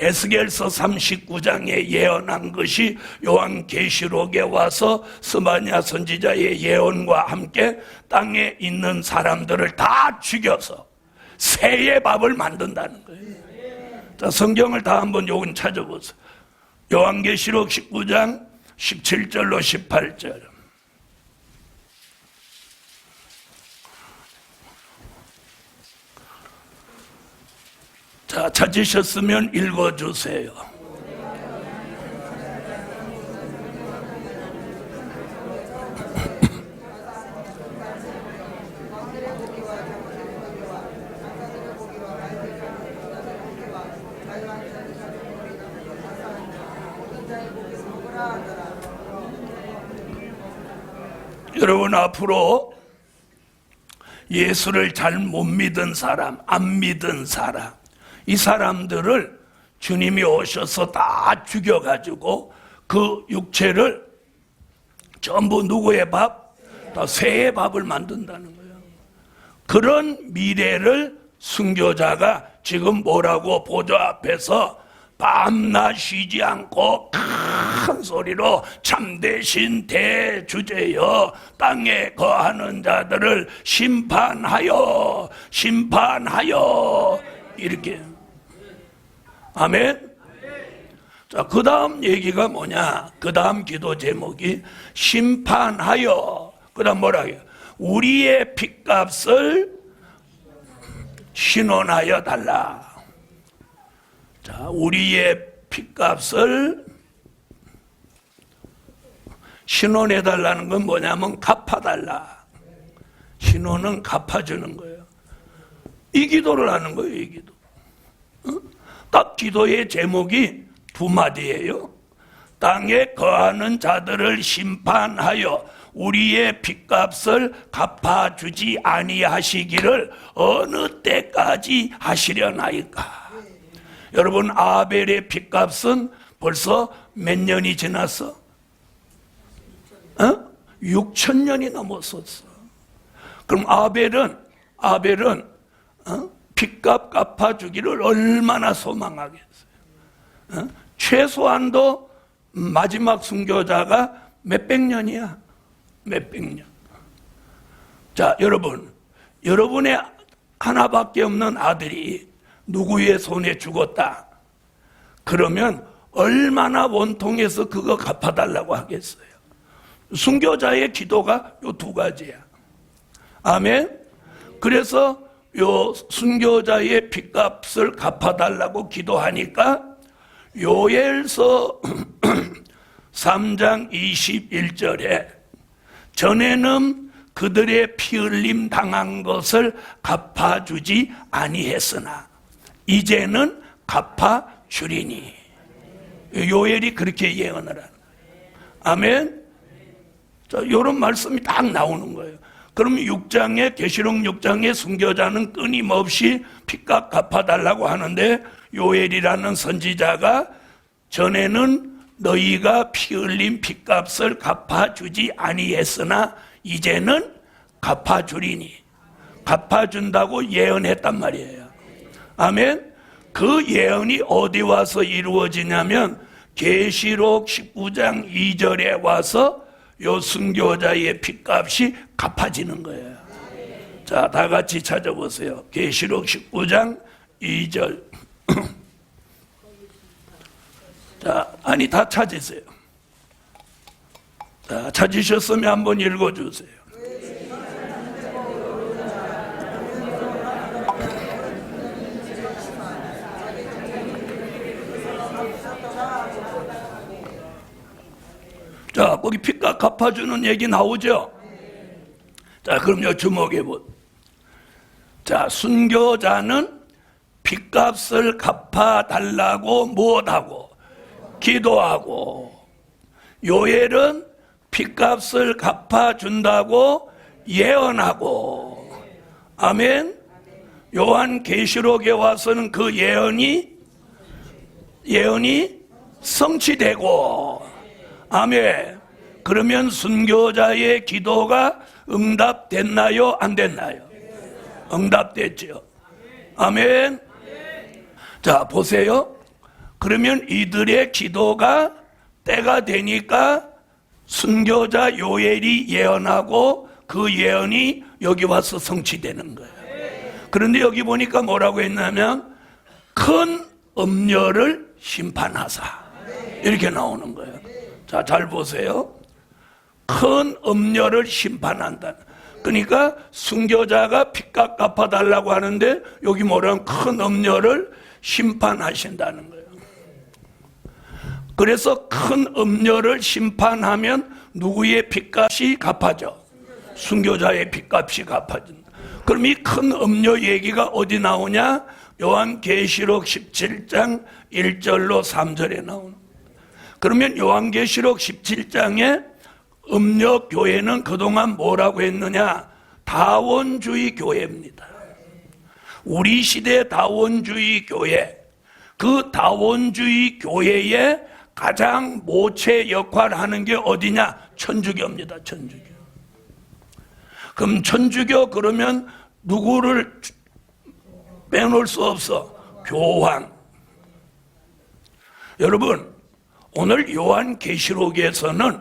에스겔서 39장에 예언한 것이 요한계시록에 와서 스바냐 선지자의 예언과 함께 땅에 있는 사람들을 다 죽여서 새의 밥을 만든다는 거예요. 자, 성경을 다 한번 요건 찾아보세요. 요한계시록 19장 17절로 18절. 자, 찾으셨으면 읽어주세요. 여러분, 앞으로 예수를 잘 못 믿은 사람, 안 믿은 사람, 이 사람들을 주님이 오셔서 다 죽여가지고 그 육체를 전부 누구의 밥? 다 새의 밥을 만든다는 거예요. 그런 미래를 순교자가 지금 뭐라고 보좌 앞에서 밤낮 쉬지 않고 큰 소리로 참되신 대주제여, 땅에 거하는 자들을 심판하여 이렇게. 아멘. 자, 그 다음 얘기가 뭐냐? 그 다음 기도 제목이 심판하여, 그 다음 뭐라 해요? 우리의 핏값을 신원하여 달라. 자, 우리의 핏값을 신원해 달라는 건 뭐냐면 갚아달라. 신원은 갚아주는 거예요. 이 기도를 하는 거예요, 이 기도. 딱 기도의 제목이 두 마디예요. 땅에 거하는 자들을 심판하여 우리의 핏값을 갚아주지 아니하시기를 어느 때까지 하시려나이까. 여러분, 아벨의 핏값은 벌써 몇 년이 지났어? 6,000년이 넘었었어. 그럼 아벨은 핏값 갚아주기를 얼마나 소망하겠어요? 최소한도 마지막 순교자가 몇백 년이야. 몇백 년. 자, 여러분의 하나밖에 없는 아들이 누구의 손에 죽었다. 그러면 얼마나 원통해서 그거 갚아달라고 하겠어요? 순교자의 기도가 요 두 가지야. 아멘. 그래서 요 순교자의 핏값을 갚아달라고 기도하니까 요엘서 3장 21절에 전에는 그들의 피 흘림 당한 것을 갚아주지 아니했으나 이제는 갚아주리니. 요엘이 그렇게 예언을 하는 거예요. 아멘. 자, 이런 말씀이 딱 나오는 거예요. 그럼 6장에 계시록 6장에 순교자는 끊임없이 핏값 갚아달라고 하는데 요엘이라는 선지자가 전에는 너희가 피 흘린 핏값을 갚아주지 아니했으나 이제는 갚아주리니, 갚아준다고 예언했단 말이에요. 아멘. 그 예언이 어디 와서 이루어지냐면 계시록 19장 2절에 와서 요 순교자의 핏값이 갚아지는 거예요. 자, 다 같이 찾아보세요. 계시록 19장 2절. 자, 아니 다 찾으세요. 자, 찾으셨으면 한번 읽어주세요. 자, 거기 핏값 갚아주는 얘기 나오죠? 자, 그럼요, 주목해보. 자, 순교자는 핏값을 갚아달라고 못하고 기도하고, 요엘은 핏값을 갚아준다고 예언하고, 아멘. 요한 계시록에 와서는 그 예언이 성취되고, 아멘. 그러면 순교자의 기도가 응답됐나요? 안 됐나요? 응답됐죠. 아멘. 자, 보세요. 그러면 이들의 기도가 때가 되니까 순교자 요엘이 예언하고 그 예언이 여기 와서 성취되는 거예요. 그런데 여기 보니까 뭐라고 했냐면 큰 음녀를 심판하사, 이렇게 나오는 거예요. 자, 잘 보세요. 큰 음녀를 심판한다. 그러니까 순교자가 핏값 갚아달라고 하는데 여기 뭐라면 큰 음녀를 심판하신다는 거예요. 그래서 큰 음녀를 심판하면 누구의 핏값이 갚아져? 순교자의 핏값이 갚아진다. 그럼 이 큰 음녀 얘기가 어디 나오냐? 요한계시록 17장 1절로 3절에 나오는. 그러면 요한계시록 17장에 음녀 교회는 그동안 뭐라고 했느냐? 다원주의 교회입니다. 우리 시대 다원주의 교회, 그 다원주의 교회의 가장 모체 역할을 하는 게 어디냐? 천주교입니다. 천주교. 그럼 천주교 그러면 누구를 빼놓을 수 없어? 교황. 여러분, 오늘 요한계시록에서는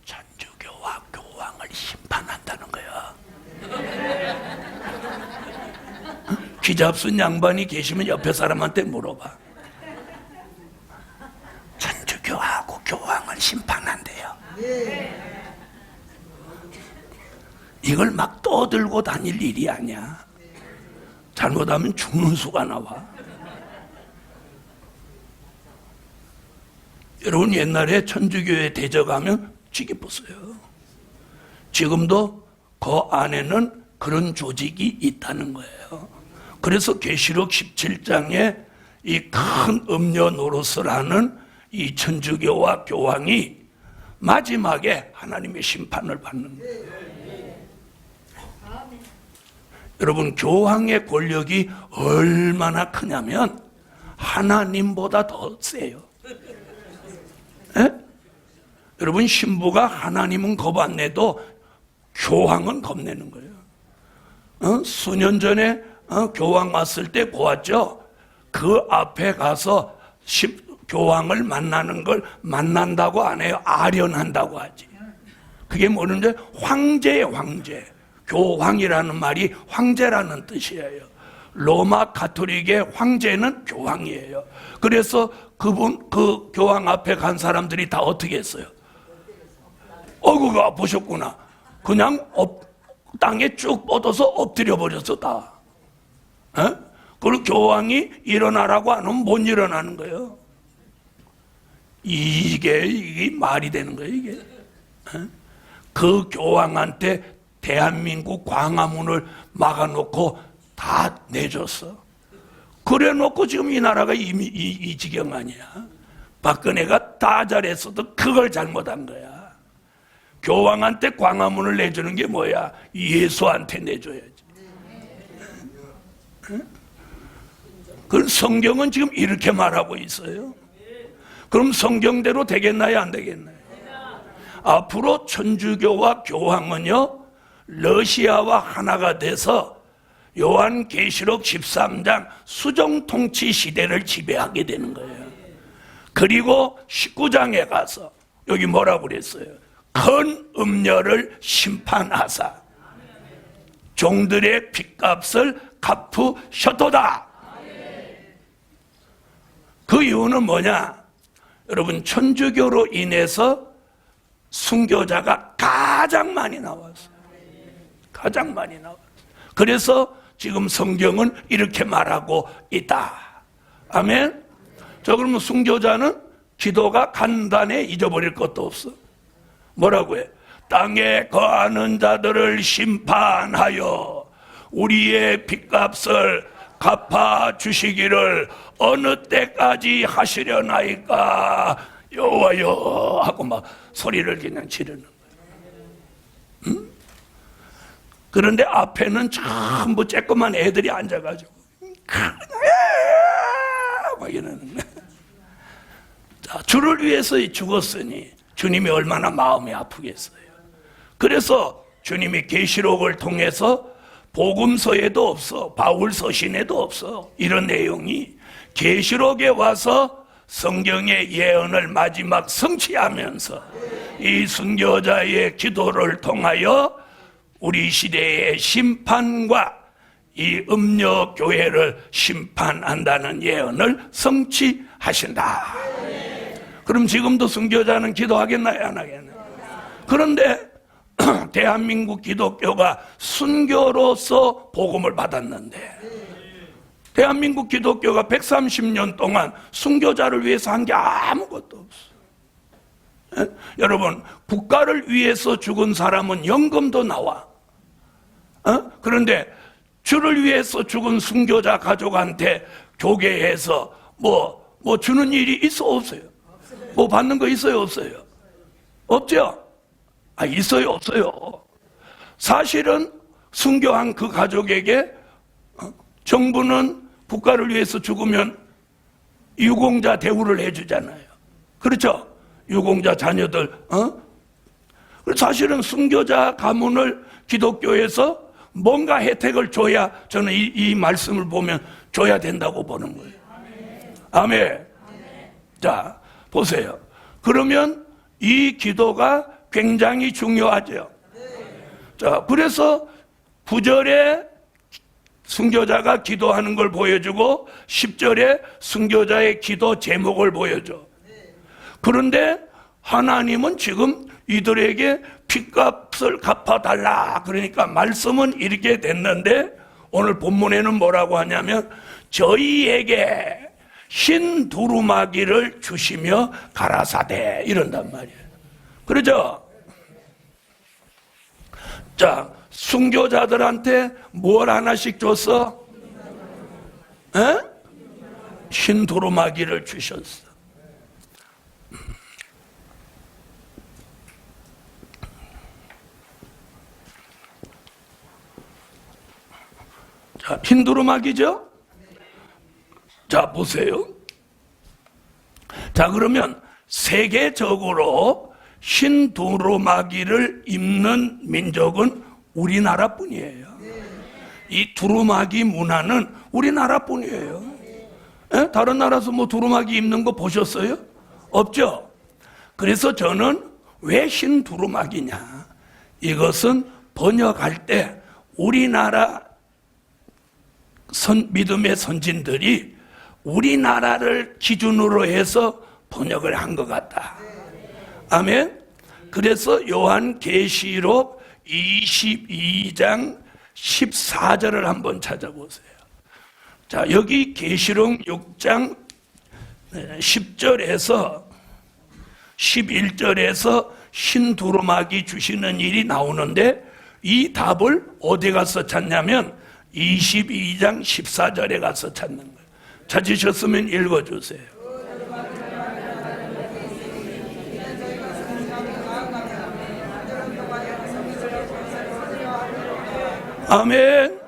천주교와 교황을 심판한다는 거야. 귀 잡순 양반이 계시면 옆에 사람한테 물어봐. 심판한대요. 이걸 막 떠들고 다닐 일이 아니야. 잘못하면 죽는 수가 나와. 여러분, 옛날에 천주교에 대적하면 쥐기뻤어요. 지금도 그 안에는 그런 조직이 있다는 거예요. 그래서 계시록 17장에 이 큰 음녀 노릇을 하는 이 천주교와 교황이 마지막에 하나님의 심판을 받는 거예요. 여러분, 교황의 권력이 얼마나 크냐면 하나님보다 더 세요. 에? 여러분, 신부가 하나님은 겁 안 내도 교황은 겁내는 거예요. 수년 전에 교황 왔을 때 보았죠? 그 앞에 가서 교황을 만나는 걸 만난다고 안 해요. 아련한다고 하지. 그게 뭐는데 황제예요, 황제. 교황이라는 말이 황제라는 뜻이에요. 로마 가톨릭의 황제는 교황이에요. 그래서 그 교황 앞에 간 사람들이 다 어떻게 했어요? 그거 보셨구나. 그냥 땅에 쭉 뻗어서 엎드려 버렸어, 다. 그리고 교황이 일어나라고 안 하면 못 일어나는 거예요. 이게 말이 되는 거예요, 이게. 그 교황한테 대한민국 광화문을 막아놓고 다 내줬어. 그래 놓고 지금 이 나라가 이미 이 지경 아니야. 박근혜가 다 잘했어도 그걸 잘못한 거야. 교황한테 광화문을 내주는 게 뭐야? 예수한테 내줘야지. 그럼 성경은 지금 이렇게 말하고 있어요. 그럼 성경대로 되겠나요, 안 되겠나요? 앞으로 천주교와 교황은요, 러시아와 하나가 돼서 요한계시록 13장 수정통치 시대를 지배하게 되는 거예요. 그리고 19장에 가서 여기 뭐라고 그랬어요? 큰 음녀를 심판하사 종들의 핏값을 갚으셨도다. 그 이유는 뭐냐? 여러분, 천주교로 인해서 순교자가 가장 많이 나왔어요. 가장 많이 나왔어요. 그래서 지금 성경은 이렇게 말하고 있다. 아멘. 자, 그러면 순교자는 기도가 간단해 잊어버릴 것도 없어. 뭐라고 해? 땅에 거하는 자들을 심판하여 우리의 핏값을 갚아 주시기를 어느 때까지 하시려나이까 여호와여 하고 막 소리를 그냥 지르는 거예요. 응? 그런데 앞에는 전부 쬐끄만 애들이 앉아가지고 막 이러는 거예요. 자, 주를 위해서 죽었으니 주님이 얼마나 마음이 아프겠어요. 그래서 주님이 계시록을 통해서 복음서에도 없어, 바울 서신에도 없어. 이런 내용이 계시록에 와서 성경의 예언을 마지막 성취하면서 이 순교자의 기도를 통하여 우리 시대의 심판과 이 음녀 교회를 심판한다는 예언을 성취하신다. 그럼 지금도 순교자는 기도하겠나요, 안 하겠나요? 그런데 대한민국 기독교가 순교로서 복음을 받았는데 대한민국 기독교가 130년 동안 순교자를 위해서 한 게 아무것도 없어. 여러분, 국가를 위해서 죽은 사람은 연금도 나와. 그런데 주를 위해서 죽은 순교자 가족한테 교계에서 뭐 주는 일이 있어 없어요? 뭐 받는 거 있어요 없어요? 없죠? 있어요 없어요? 사실은 순교한 그 가족에게 정부는 국가를 위해서 죽으면 유공자 대우를 해주잖아요. 그렇죠? 유공자 자녀들. 사실은 순교자 가문을 기독교에서 뭔가 혜택을 줘야 저는 이 말씀을 보면 줘야 된다고 보는 거예요. 아멘. 자, 보세요. 그러면 이 기도가 굉장히 중요하죠. 자, 그래서 9절에 순교자가 기도하는 걸 보여주고 10절에 순교자의 기도 제목을 보여줘. 그런데 하나님은 지금 이들에게 핏값을 갚아달라. 그러니까 말씀은 이렇게 됐는데 오늘 본문에는 뭐라고 하냐면 저희에게 흰 두루마기를 주시며 가라사대 이런단 말이에요. 그러죠? 자, 순교자들한테 뭘 하나씩 줬어? 에? 흰 두루마기를 주셨어. 자, 흰 두루마기죠? 자, 보세요. 자, 그러면 세계적으로 흰 두루마기를 입는 민족은 우리나라뿐이에요. 이 두루마기 문화는 우리나라뿐이에요. 에? 다른 나라에서 뭐 두루마기 입는 거 보셨어요? 없죠? 그래서 저는 왜 흰 두루마기냐? 이것은 번역할 때 우리나라 믿음의 선진들이 우리나라를 기준으로 해서 번역을 한 것 같다. 아멘. 그래서 요한계시록 22장 14절을 한번 찾아보세요. 자, 여기 계시록 6장 10절에서 11절에서 흰 두루마기 주시는 일이 나오는데 이 답을 어디 가서 찾냐면 22장 14절에 가서 찾는 거예요. 찾으셨으면 읽어주세요. 아멘.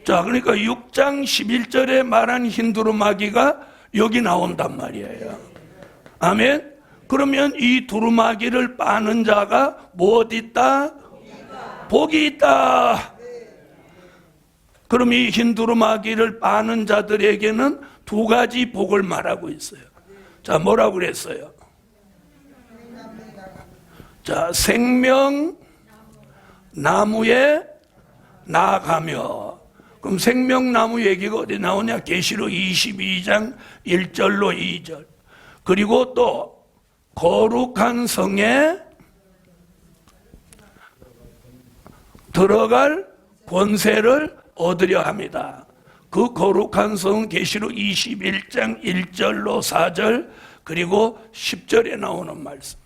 자, 그러니까 6장 11절에 말한 흰 두루마기가 여기 나온단 말이에요. 아멘. 그러면 이 두루마기를 빠는 자가 무엇 있다? 복이 있다. 그럼 이 흰 두루마기를 빠는 자들에게는 두 가지 복을 말하고 있어요. 자, 뭐라고 그랬어요? 자, 생명 나무에 나아가며. 그럼 생명나무 얘기가 어디 나오냐? 계시록 22장 1절로 2절. 그리고 또 거룩한 성에 들어갈 권세를 얻으려 합니다. 그 거룩한 성은 계시록 21장 1절로 4절 그리고 10절에 나오는 말씀.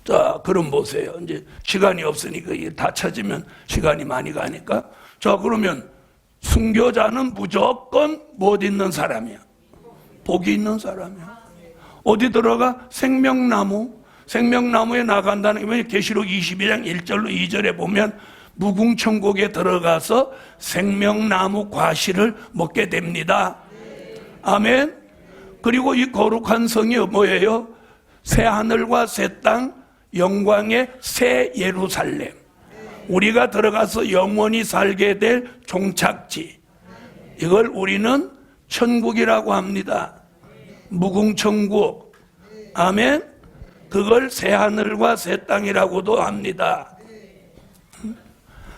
자, 그럼 보세요. 이제 시간이 없으니까 이게 다 찾으면 시간이 많이 가니까. 자, 그러면 순교자는 무조건 못 있는 사람이야. 복이 있는 사람이야. 어디 들어가? 생명나무. 생명나무에 나간다는 게 계시록 22장 1절로 2절에 보면 무궁천국에 들어가서 생명나무 과실을 먹게 됩니다. 아멘. 그리고 이 거룩한 성이 뭐예요? 새 하늘과 새 땅, 영광의 새 예루살렘. 우리가 들어가서 영원히 살게 될 종착지. 이걸 우리는 천국이라고 합니다. 무궁천국. 아멘. 그걸 새 하늘과 새 땅이라고도 합니다.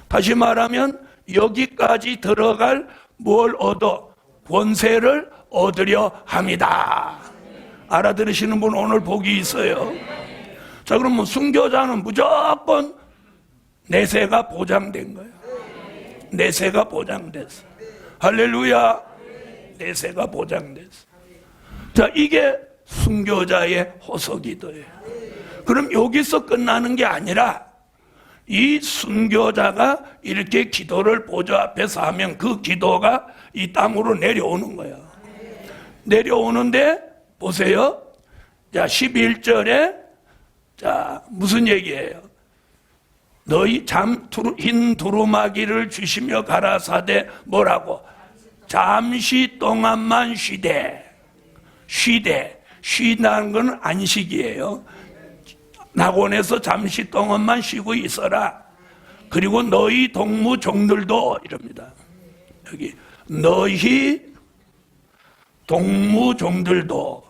다시 말하면 여기까지 들어갈 뭘 얻어? 권세를 얻으려 합니다. 알아들으시는 분 오늘 복이 있어요. 자, 그러면 순교자는 무조건 내세가 보장된 거예요. 내세가 보장됐어. 할렐루야. 내세가 보장됐어. 자, 이게 순교자의 호소기도예요. 그럼 여기서 끝나는 게 아니라 이 순교자가 이렇게 기도를 보좌 앞에서 하면 그 기도가 이 땅으로 내려오는 거예요. 내려오는데 보세요. 자, 11절에 자, 무슨 얘기예요? 너희 흰 두루마기를 주시며 가라사대 뭐라고? 잠시 동안만 쉬되. 쉬다는 건 안식이에요. 낙원에서 잠시 동안만 쉬고 있어라. 그리고 너희 동무종들도 이럽니다. 여기 너희 동무종들도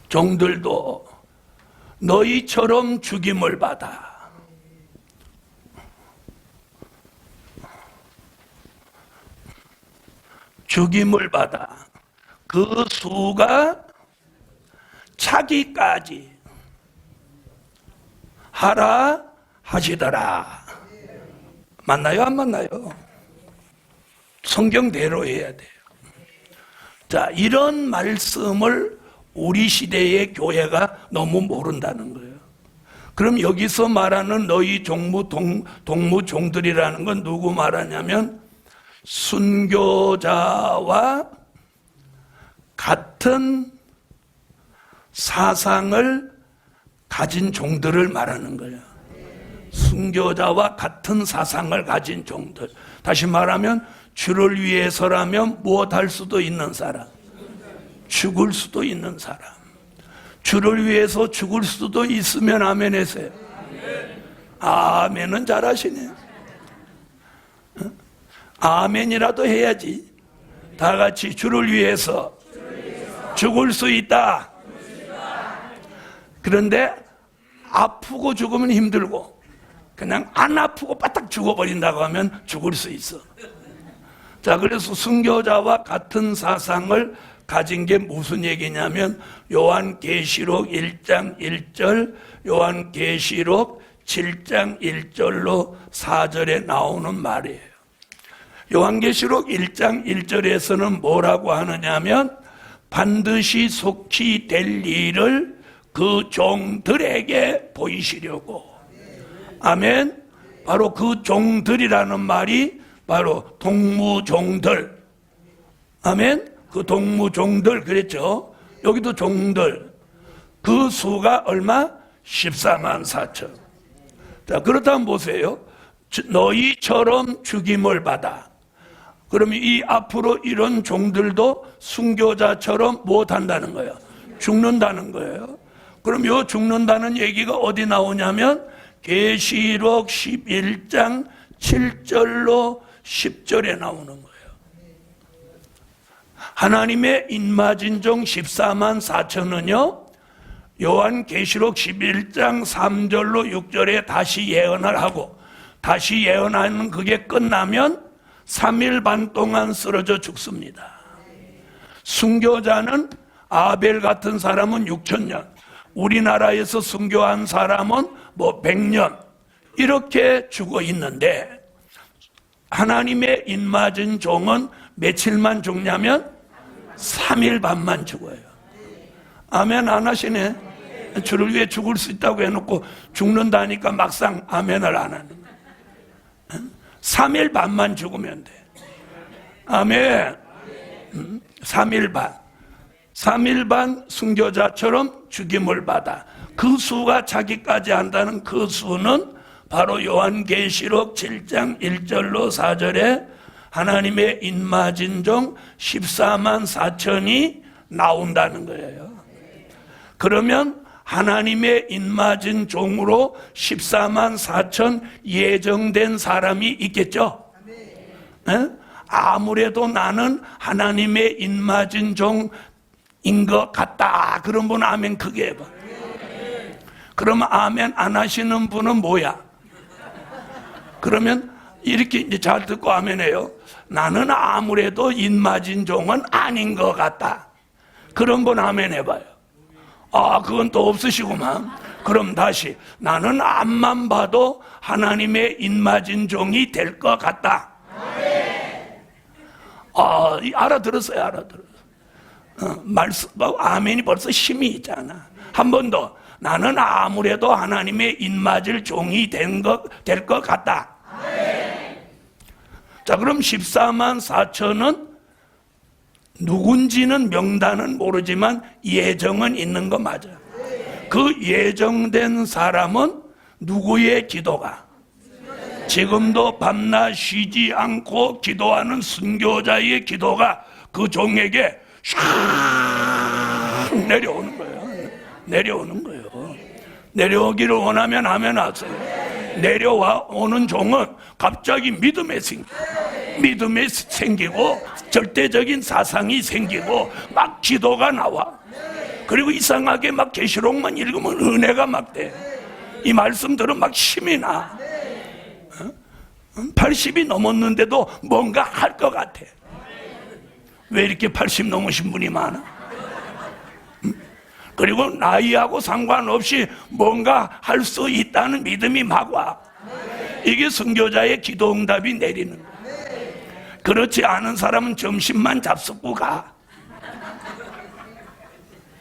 종들도 너희처럼 죽임을 받아. 죽임을 받아 그 수가 차기까지 하라 하시더라. 맞나요? 안 맞나요? 성경대로 해야 돼요. 자, 이런 말씀을 우리 시대의 교회가 너무 모른다는 거예요. 그럼 여기서 말하는 너희 동무종들이라는 건 누구 말하냐면 순교자와 같은 사상을 가진 종들을 말하는 거예요. 순교자와 같은 사상을 가진 종들. 다시 말하면 주를 위해서라면 무엇할 수도 있는 사람, 죽을 수도 있는 사람. 주를 위해서 죽을 수도 있으면 아멘 하세요. 아멘은 잘하시네. 아멘이라도 해야지. 다 같이 주를 위해서 죽을 수 있다. 그런데 아프고 죽으면 힘들고 그냥 안 아프고 바짝 죽어버린다고 하면 죽을 수 있어. 자, 그래서 순교자와 같은 사상을 가진 게 무슨 얘기냐면 요한계시록 1장 1절, 요한계시록 7장 1절로 4절에 나오는 말이에요. 요한계시록 1장 1절에서는 뭐라고 하느냐면 반드시 속히 될 일을 그 종들에게 보이시려고. 아멘. 바로 그 종들이라는 말이 바로 동무종들. 아멘. 그 동무종들 그랬죠. 여기도 종들. 그 수가 얼마? 14만 4천. 자, 그렇다면 보세요. 너희처럼 죽임을 받아. 그러면 이 앞으로 이런 종들도 순교자처럼 못한다는 거예요. 죽는다는 거예요. 그럼 이 죽는다는 얘기가 어디 나오냐면 계시록 11장 7절로 10절에 나오는 거예요. 하나님의 인마진 종 14만 4천은요 요한계시록 11장 3절로 6절에 다시 예언을 하고 다시 예언하는 그게 끝나면 3일 반 동안 쓰러져 죽습니다. 순교자는 아벨 같은 사람은 6천년, 우리나라에서 순교한 사람은 뭐 100년 이렇게 죽어 있는데 하나님의 인맞은 종은 며칠만 죽냐면 3일 반만 죽어요. 아멘 안 하시네. 주를 위해 죽을 수 있다고 해놓고 죽는다니까 막상 아멘을 안 하는 거예요. 3일 반만 죽으면 돼. 아멘. 3일 반. 3일 반 순교자처럼 죽임을 받아. 그 수가 자기까지 한다는 그 수는 바로 요한계시록 7장 1절로 4절에 하나님의 인마진 종 14만 4천이 나온다는 거예요. 그러면 하나님의 인마진 종으로 14만 4천 예정된 사람이 있겠죠? 네? 아무래도 나는 하나님의 인마진 종인 것 같다. 그런 분은 아멘 크게 해봐. 그러면 아멘 안 하시는 분은 뭐야? 그러면 이렇게 이제 잘 듣고 아멘 해요. 나는 아무래도 인마진 종은 아닌 것 같다. 그런 분 아멘 해봐요. 아, 그건 또 없으시구만. 그럼 다시 나는 앞만 봐도 하나님의 인마진 종이 될 것 같다. 아, 알아들었어요. 알아들었어요. 말씀, 아멘이 벌써 힘이 있잖아. 한 번 더. 나는 아무래도 하나님의 인맞을 종이 될 것 같다. 자, 그럼 14만 4천은 누군지는 명단은 모르지만 예정은 있는 거 맞아. 그 예정된 사람은 누구의 기도가? 지금도 밤낮 쉬지 않고 기도하는 순교자의 기도가 그 종에게 샥 내려오는 거예요. 내려오는 거예요. 내려오기를 원하면 하면 하세요. 내려와 오는 종은 갑자기 믿음이 생기고 절대적인 사상이 생기고 막 기도가 나와. 그리고 이상하게 막 계시록만 읽으면 은혜가 막 돼. 이 말씀들은 막 힘이 나. 80이 넘었는데도 뭔가 할 것 같아. 왜 이렇게 80 넘으신 분이 많아? 그리고 나이하고 상관없이 뭔가 할 수 있다는 믿음이 막 와. 이게 선교자의 기도 응답이 내리는 거야. 그렇지 않은 사람은 점심만 잡수고 가.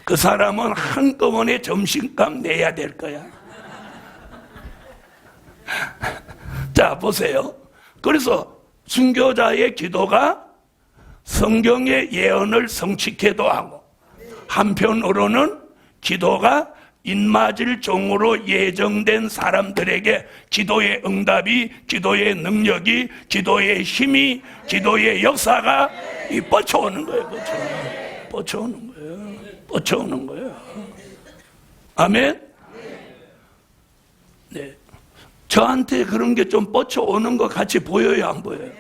그 사람은 한꺼번에 점심값 내야 될 거야. 자, 보세요. 그래서 순교자의 기도가 성경의 예언을 성취케도 하고, 한편으로는 기도가 인맞을 종으로 예정된 사람들에게 기도의 응답이, 기도의 능력이, 기도의 힘이, 기도의 역사가 뻗쳐오는 거예요. 뻗쳐오는 거예요. 뻗쳐오는 거예요. 아멘? 네. 저한테 그런 게 좀 뻗쳐오는 것 같이 보여요, 안 보여요?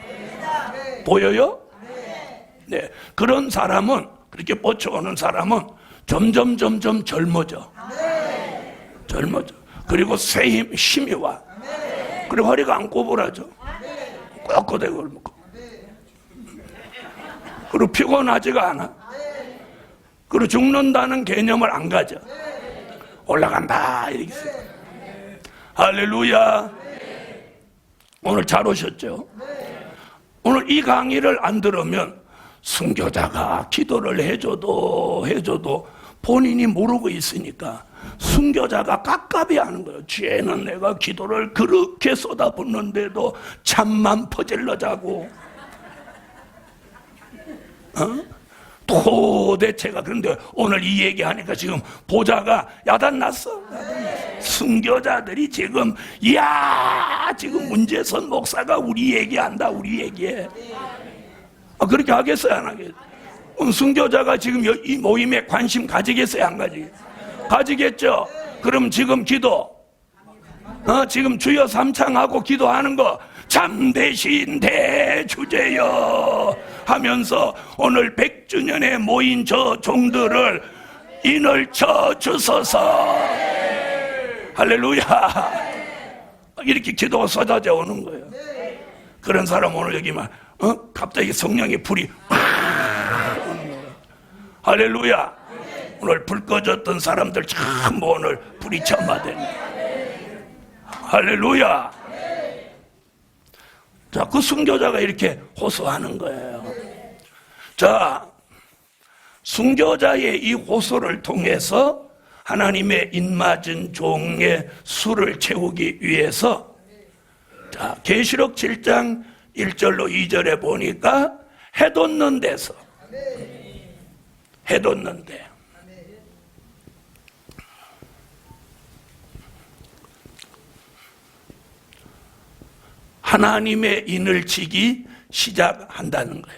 보여요? 네. 그런 사람은, 그렇게 뻗쳐오는 사람은 점점 젊어져. 젊어져. 그리고 새 힘이 와. 그리고 허리가 안 꼬부라져. 꼿꼿하고. 그리고 피곤하지가 않아. 그리고 죽는다는 개념을 안 가져. 올라간다 이렇게. 할렐루야. 오늘 잘 오셨죠? 오늘 이 강의를 안 들으면 순교자가 기도를 해줘도 본인이 모르고 있으니까 순교자가 깝깝해 하는 거예요. 쟤는 내가 기도를 그렇게 쏟아붓는데도 잠만 퍼질러 자고, 도대체가. 그런데 오늘 이 얘기하니까 지금 보좌가 야단났어. 순교자들이 지금, 이야, 지금 문재선 목사가 우리 얘기한다, 우리 얘기해. 그렇게 하겠어요, 안 하겠어요? 순교자가 지금 이 모임에 관심 가지겠어요, 안 가지겠어요? 가지겠죠? 그럼 지금 기도, 지금 주여 삼창하고 기도하는 거, 잠대신 대주제여 하면서 오늘 100주년에 모인 저 종들을 인을 쳐 주소서. 할렐루야. 이렇게 기도가 쏟아져 오는 거예요. 그런 사람 오늘 여기만 갑자기 성령의 불이 오는 거예요. 할렐루야. 오늘 불 꺼졌던 사람들 전부 오늘 불이 점화되네. 할렐루야. 자, 그 순교자가 이렇게 호소하는 거예요. 자, 순교자의 이 호소를 통해서 하나님의 인맞은 종의 수를 채우기 위해서, 자, 계시록 7장 1절로 2절에 보니까 해돋는 데서, 해돋는 데, 하나님의 인을 치기 시작한다는 거야.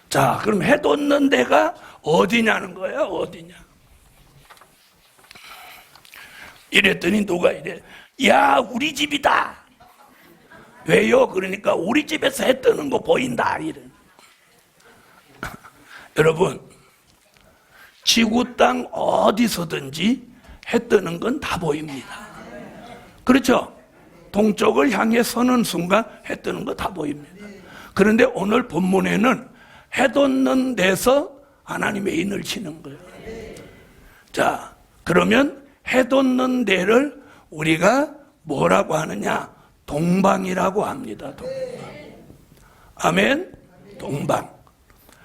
자, 그럼 해돋는 데가 어디냐는 거야, 어디냐. 이랬더니 누가 이래, 야, 우리 집이다. 왜요? 그러니까 우리 집에서 해 뜨는 거 보인다. 이래. 여러분, 지구 땅 어디서든지 해 뜨는 건 다 보입니다. 그렇죠? 동쪽을 향해 서는 순간 해 뜨는 거 다 보입니다. 그런데 오늘 본문에는 해 돋는 데서 하나님의 인을 치는 거예요. 자, 그러면 해 돋는 데를 우리가 뭐라고 하느냐? 동방이라고 합니다. 동방. 아멘? 동방.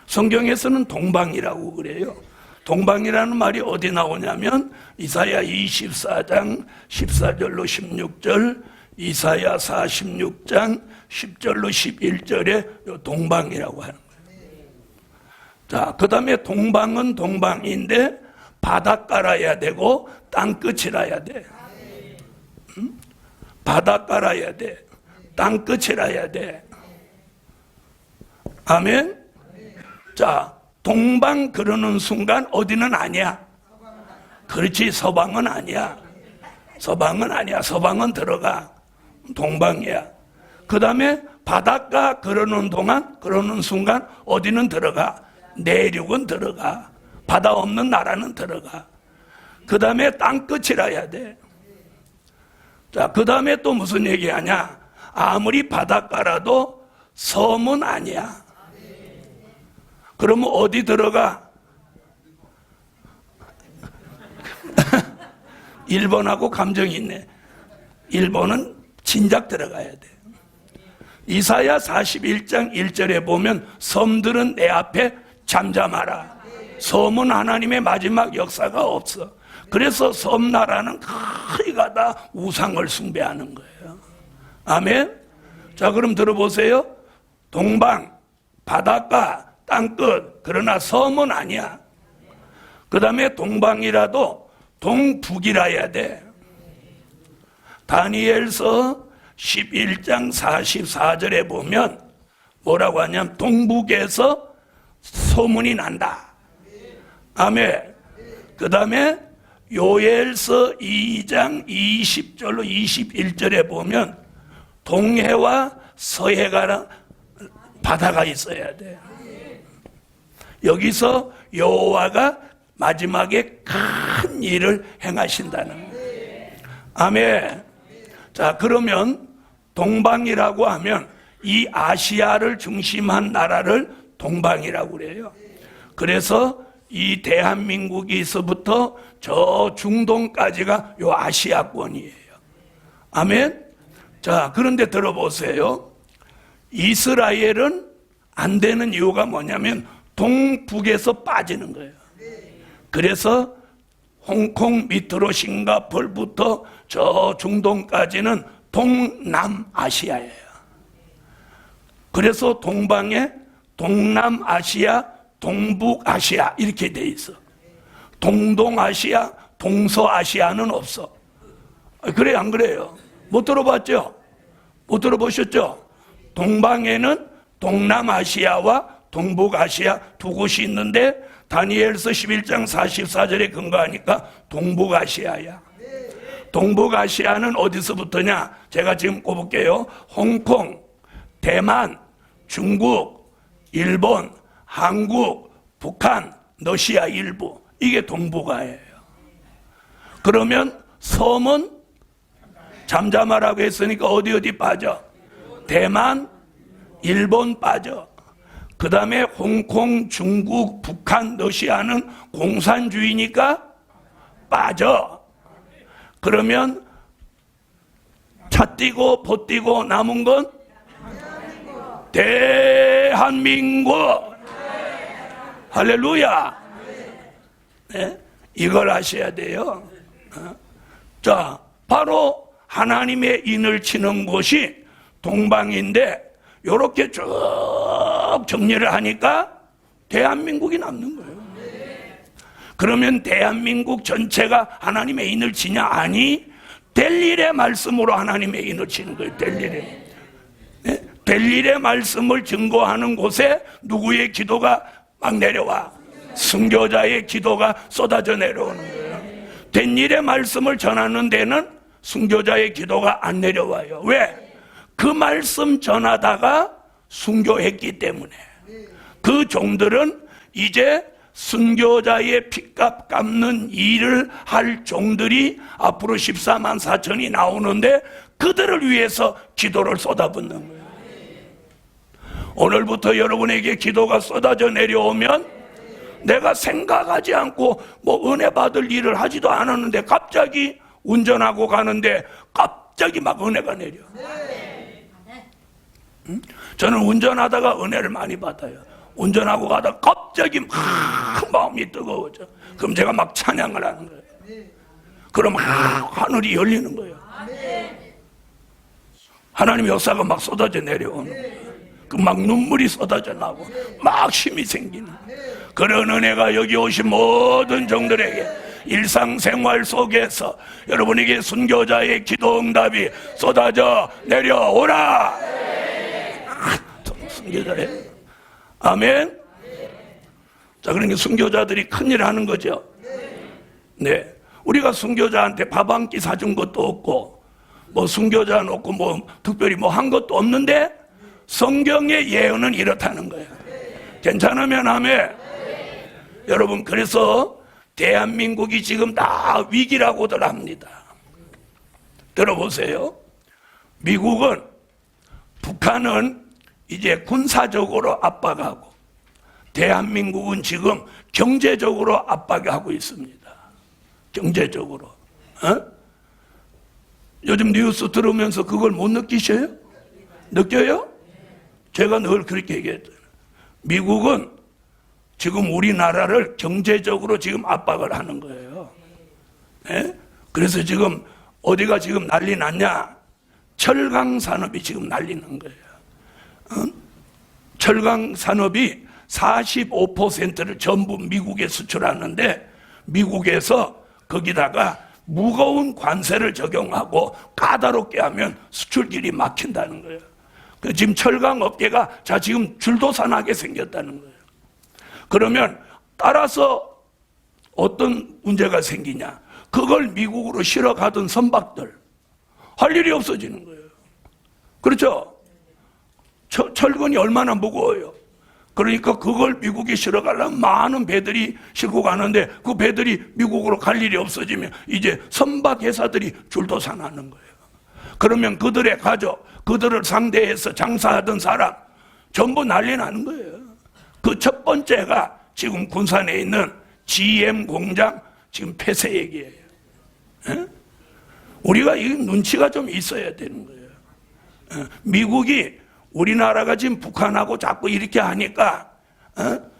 성경에서는 동방이라고 그래요. 동방이라는 말이 어디 나오냐면 이사야 24장 14절로 16절, 이사야 46장 10절로 11절에 동방이라고 하는 거예요. 자, 그 다음에 동방은 동방인데 바닷가라야 되고 땅끝이라야 돼. 바닷가라야 돼. 땅끝이라야 돼. 아멘? 자, 동방 그러는 순간 어디는 아니야. 그렇지, 서방은 아니야. 서방은 아니야. 서방은 들어가. 동방이야. 그 다음에 바닷가 그러는 동안, 그러는 순간 어디는 들어가. 내륙은 들어가. 바다 없는 나라는 들어가. 그 다음에 땅끝이라야 돼. 자, 그 다음에 또 무슨 얘기하냐? 아무리 바닷가라도 섬은 아니야. 그러면 어디 들어가? 1번하고 감정이 있네. 1번은 진작 들어가야 돼. 이사야 41장 1절에 보면 섬들은 내 앞에 잠잠하라. 섬은 하나님의 마지막 역사가 없어. 그래서 섬나라는 거의가 다 우상을 숭배하는 거예요. 아멘. 자, 그럼 들어보세요. 동방, 바닷가, 땅끝, 그러나 섬은 아니야. 그 다음에 동방이라도 동북이라 해야 돼. 다니엘서 11장 44절에 보면 뭐라고 하냐면 동북에서 소문이 난다. 아멘. 그 다음에 요엘서 2장 20절로 21절에 보면 동해와 서해가 바다가 있어야 돼. 여기서 여호와가 마지막에 큰 일을 행하신다는 거예요. 아멘. 자, 그러면 동방이라고 하면 이 아시아를 중심한 나라를 동방이라고 그래요. 그래서 이 대한민국에서부터 저 중동까지가 요 아시아권이에요. 아멘. 자, 그런데 들어보세요. 이스라엘은 안 되는 이유가 뭐냐면 동북에서 빠지는 거예요. 그래서 홍콩 밑으로 싱가포르부터 저 중동까지는 동남아시아예요. 그래서 동방에 동남아시아, 동북아시아 이렇게 돼 있어. 동동아시아, 동서아시아는 없어. 그래요, 안 그래요? 못 들어봤죠? 못 들어보셨죠? 동방에는 동남아시아와 동북아시아 두 곳이 있는데 다니엘서 11장 44절에 근거하니까 동북아시아야. 동북아시아는 어디서부터냐? 제가 지금 꼽을게요. 홍콩, 대만, 중국, 일본, 한국, 북한, 러시아 일부. 이게 동북아예요. 그러면 섬은 잠잠하라고 했으니까 어디 빠져? 대만, 일본 빠져. 그 다음에 홍콩, 중국, 북한, 러시아는 공산주의니까 빠져. 그러면 차 띄고 보 띄고 남은 건 대한민국. 할렐루야. 네? 이걸 아셔야 돼요. 자, 바로 하나님의 인을 치는 곳이 동방인데 이렇게 쭉 정리를 하니까 대한민국이 남는 거예요. 그러면 대한민국 전체가 하나님의 인을 치냐? 아니, 될 일의 말씀으로 하나님의 인을 치는 거예요. 될 일의. 네? 될 일의 말씀을 증거하는 곳에 누구의 기도가 막 내려와? 순교자의 기도가 쏟아져 내려오는 거예요. 된 일의 말씀을 전하는 데는 순교자의 기도가 안 내려와요. 왜? 그 말씀 전하다가 순교했기 때문에. 그 종들은 이제 순교자의 핏값 갚는 일을 할 종들이 앞으로 14만 4천이 나오는데 그들을 위해서 기도를 쏟아붓는 거예요. 오늘부터 여러분에게 기도가 쏟아져 내려오면 내가 생각하지 않고 뭐 은혜 받을 일을 하지도 않았는데 갑자기 운전하고 가는데 갑자기 막 은혜가 내려. 저는 운전하다가 은혜를 많이 받아요. 운전하고 가다가 갑자기 막 마음이 뜨거워져. 그럼 제가 막 찬양을 하는 거예요. 그럼 막 하늘이 열리는 거예요. 하나님의 역사가 막 쏟아져 내려오는 거예요. 그 막 눈물이 쏟아져 나고 막 힘이 생기는 그런 은혜가 여기 오신 모든 종들에게 일상생활 속에서 여러분에게 순교자의 기도 응답이 쏟아져 내려오라. 순교자의 아멘. 자, 그러니까 순교자들이 큰일을 하는 거죠. 네, 우리가 순교자한테 밥 한 끼 사준 것도 없고 뭐 순교자 놓고 뭐 특별히 뭐 한 것도 없는데 성경의 예언은 이렇다는 거예요. 괜찮으면 아멘. 여러분, 그래서 대한민국이 지금 다 위기라고들 합니다. 들어보세요. 미국은 북한은 이제 군사적으로 압박하고 대한민국은 지금 경제적으로 압박하고 있습니다. 경제적으로. 요즘 뉴스 들으면서 그걸 못 느끼셔요? 느껴요? 제가 늘 그렇게 얘기했잖아요. 미국은 지금 우리나라를 경제적으로 지금 압박을 하는 거예요. 네? 그래서 지금 어디가 지금 난리 났냐? 철강 산업이 지금 난리 난 거예요. 철강 산업이 45%를 전부 미국에 수출하는데 미국에서 거기다가 무거운 관세를 적용하고 까다롭게 하면 수출길이 막힌다는 거예요. 지금 철강 업계가 지금 줄도산하게 생겼다는 거예요. 그러면 따라서 어떤 문제가 생기냐? 그걸 미국으로 실어 가던 선박들 할 일이 없어지는 거예요. 그렇죠? 철근이 얼마나 무거워요. 그러니까 그걸 미국에 실어 가려면 많은 배들이 싣고 가는데 그 배들이 미국으로 갈 일이 없어지면 이제 선박 회사들이 줄도산하는 거예요. 그러면 그들의 가족, 그들을 상대해서 장사하던 사람 전부 난리 나는 거예요. 그 첫 번째가 지금 군산에 있는 GM 공장 지금 폐쇄 얘기예요. 에? 우리가 이 눈치가 좀 있어야 되는 거예요. 미국이 우리나라가 지금 북한하고 자꾸 이렇게 하니까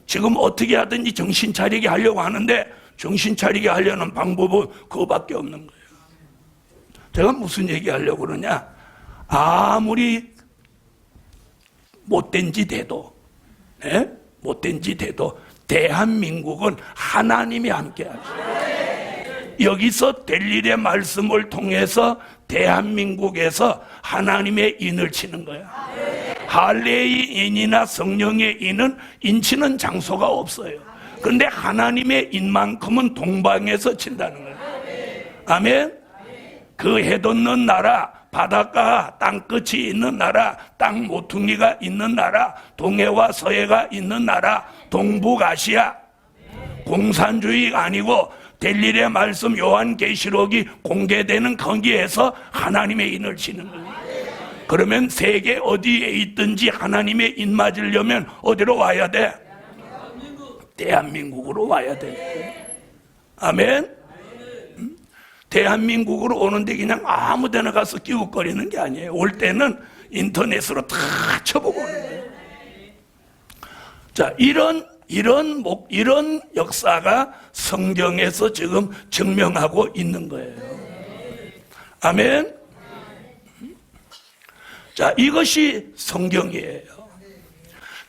지금 어떻게 하든지 정신 차리게 하려고 하는데 정신 차리게 하려는 방법은 그거밖에 없는 거예요. 제가 무슨 얘기 하려고 그러냐? 아무리 못된 짓 해도 못된 짓 해도 대한민국은 하나님이 함께 하시죠. 여기서 될 일의 말씀을 통해서 대한민국에서 하나님의 인을 치는 거야. 할례의 인이나 성령의 인은 인치는 장소가 없어요. 그런데 하나님의 인만큼은 동방에서 친다는 거예요. 아멘. 그 해돋는 나라, 바닷가 땅끝이 있는 나라, 땅 모퉁이가 있는 나라, 동해와 서해가 있는 나라, 동북아시아. 공산주의가 아니고 될 일의 말씀 요한계시록이 공개되는 거기에서 하나님의 인을 치는 거예요. 그러면 세계 어디에 있든지 하나님의 인 맞으려면 어디로 와야 돼? 대한민국으로 와야 돼. 아멘. 대한민국으로 오는데 그냥 아무 데나 가서 끼웃거리는 게 아니에요. 올 때는 인터넷으로 다 쳐보고 오는 거예요. 자, 이런 역사가 성경에서 지금 증명하고 있는 거예요. 아멘. 자, 이것이 성경이에요.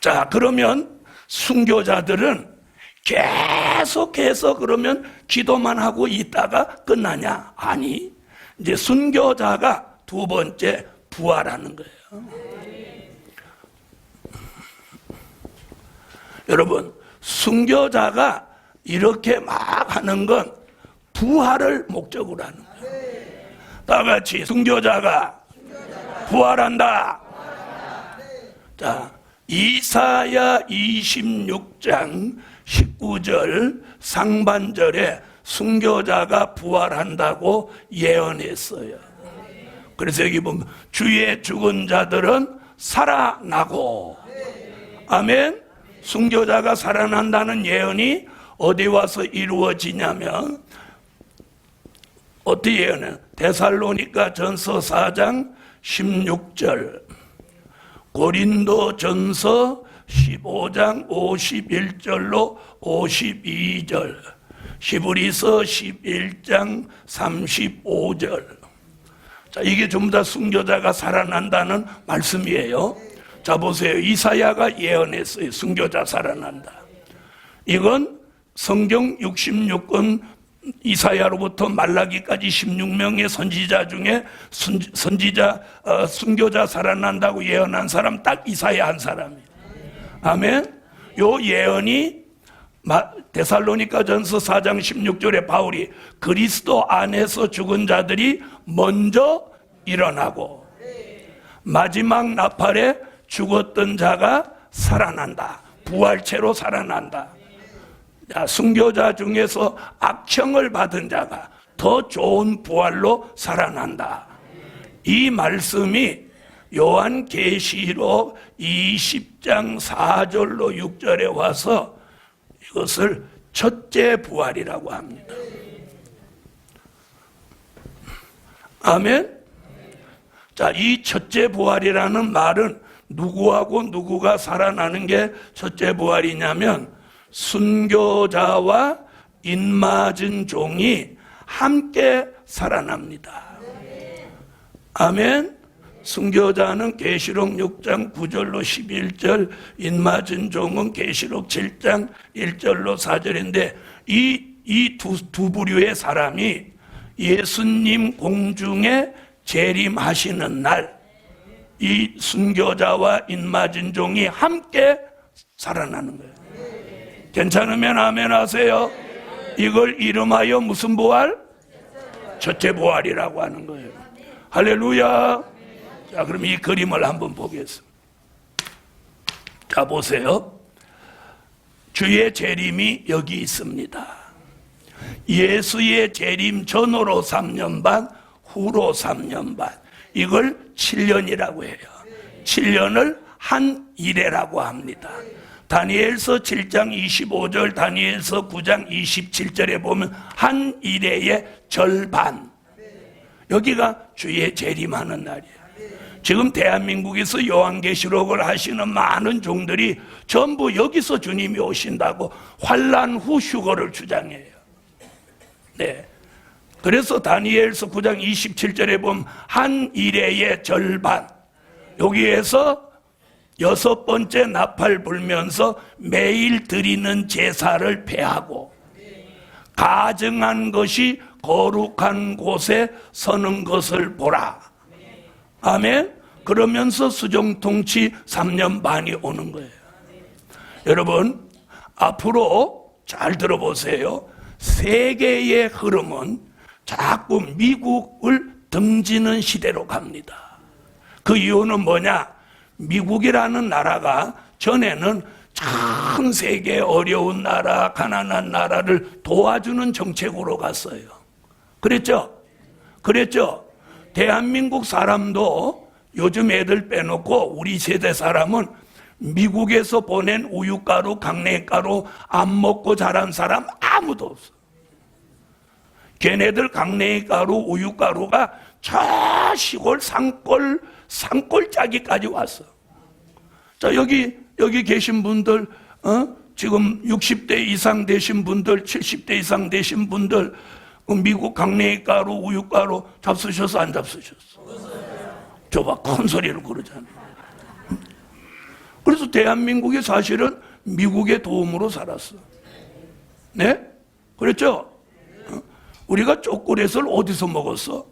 자, 그러면 순교자들은 계속해서 그러면 기도만 하고 있다가 끝나냐? 아니, 이제 순교자가 두 번째 부활하는 거예요. 여러분, 순교자가 이렇게 막 하는 건 부활을 목적으로 하는 거예요. 다 같이 순교자가 부활한다. 자, 이사야 26장 19절 상반절에 순교자가 부활한다고 예언했어요. 그래서 여기 보면 주의 죽은 자들은 살아나고, 아멘. 순교자가 살아난다는 예언이 어디 와서 이루어지냐면 어떻게 예언해? 데살로니가 전서 4장 16절, 고린도 전서 15장 51절로 52절, 히브리서 11장 35절. 자, 이게 전부 다 순교자가 살아난다는 말씀이에요. 자, 보세요. 이사야가 예언했어요. 순교자 살아난다. 이건 성경 66권 이사야로부터 말라기까지 16명의 선지자 중에 순교자 살아난다고 예언한 사람 딱 이사야 한 사람이에요. 아멘. 요 예언이 데살로니가 전서 4장 16절에 바울이 그리스도 안에서 죽은 자들이 먼저 일어나고 마지막 나팔에 죽었던 자가 살아난다. 부활체로 살아난다. 순교자 중에서 악청을 받은 자가 더 좋은 부활로 살아난다. 이 말씀이 요한계시록 20장 4절로 6절에 와서 이것을 첫째 부활이라고 합니다. 아멘. 자, 이 첫째 부활이라는 말은 누구하고 누구가 살아나는 게 첫째 부활이냐면 순교자와 인맞은 종이 함께 살아납니다. 아멘. 순교자는 계시록 6장 9절로 11절, 인맞은 종은 계시록 7장 1절로 4절인데 이 두 부류의 사람이 예수님 공중에 재림하시는 날 이 순교자와 인맞은 종이 함께 살아나는 거예요. 괜찮으면 아멘 하세요. 이걸 이름하여 무슨 부활? 첫째 부활이라고 하는 거예요. 할렐루야. 자, 그럼 이 그림을 한번 보겠습니다. 자, 보세요. 주의 재림이 여기 있습니다. 예수의 재림 전으로 3년 반, 후로 3년 반. 이걸 7년이라고 해요. 7년을 한 일회라고 합니다. 다니엘서 7장 25절, 다니엘서 9장 27절에 보면 한 일회의 절반. 여기가 주의 재림하는 날이에요. 지금 대한민국에서 요한계시록을 하시는 많은 종들이 전부 여기서 주님이 오신다고 환란 후 휴거를 주장해요. 네. 그래서 다니엘서 9장 27절에 보면 한 일회의 절반. 여기에서 6번째 나팔 불면서 매일 드리는 제사를 폐하고 가증한 것이 거룩한 곳에 서는 것을 보라. 아멘. 그러면서 수정통치 3년 반이 오는 거예요. 여러분, 앞으로 잘 들어보세요. 세계의 흐름은 자꾸 미국을 등지는 시대로 갑니다. 그 이유는 뭐냐? 미국이라는 나라가 전에는 전 세계 어려운 나라, 가난한 나라를 도와주는 정책으로 갔어요. 그랬죠? 그랬죠? 대한민국 사람도 요즘 애들 빼놓고 우리 세대 사람은 미국에서 보낸 우유가루, 강냉이가루 안 먹고 자란 사람 아무도 없어. 걔네들 강냉이가루, 우유가루가 저 시골 산골짜기까지 왔어. 자, 여기 계신 분들, 지금 60대 이상 되신 분들, 70대 이상 되신 분들, 미국 강냉이가루, 우유가루 잡수셨어, 안 잡수셨어? 저봐, 큰 소리로 그러잖아. 그래서 대한민국이 사실은 미국의 도움으로 살았어. 네? 그랬죠? 우리가 초콜릿을 어디서 먹었어?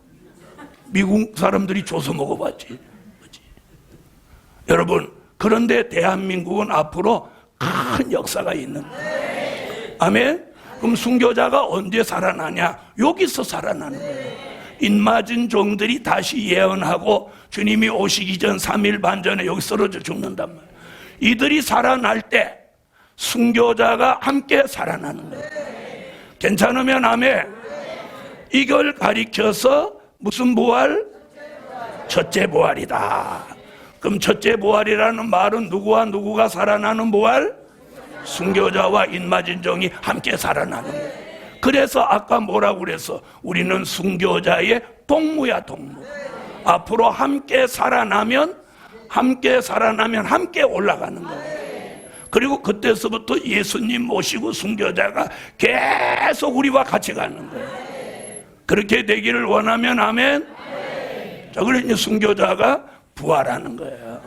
미국 사람들이 줘서 먹어봤지. 그렇지? 여러분, 그런데 대한민국은 앞으로 큰 역사가 있는 거예요. 아멘? 그럼 순교자가 언제 살아나냐? 여기서 살아나는 거예요. 인맞은 종들이 다시 예언하고 주님이 오시기 전 3일 반 전에 여기 쓰러져 죽는단 말이에요. 이들이 살아날 때 순교자가 함께 살아나는 거예요. 괜찮으면 아멘. 이걸 가리켜서 무슨 부활? 첫째 부활이다. 그럼 첫째 부활이라는 말은 누구와 누구가 살아나는 부활? 순교자와 인맞은 종이 함께 살아나는 거예요. 그래서 아까 뭐라고 그랬어? 우리는 순교자의 동무야, 동무. 앞으로 함께 살아나면 함께 올라가는 거예요. 그리고 그때서부터 예수님 모시고 순교자가 계속 우리와 같이 가는 거예요. 그렇게 되기를 원하면 아멘. 자, 그러니 순교자가 부활하는 거예요.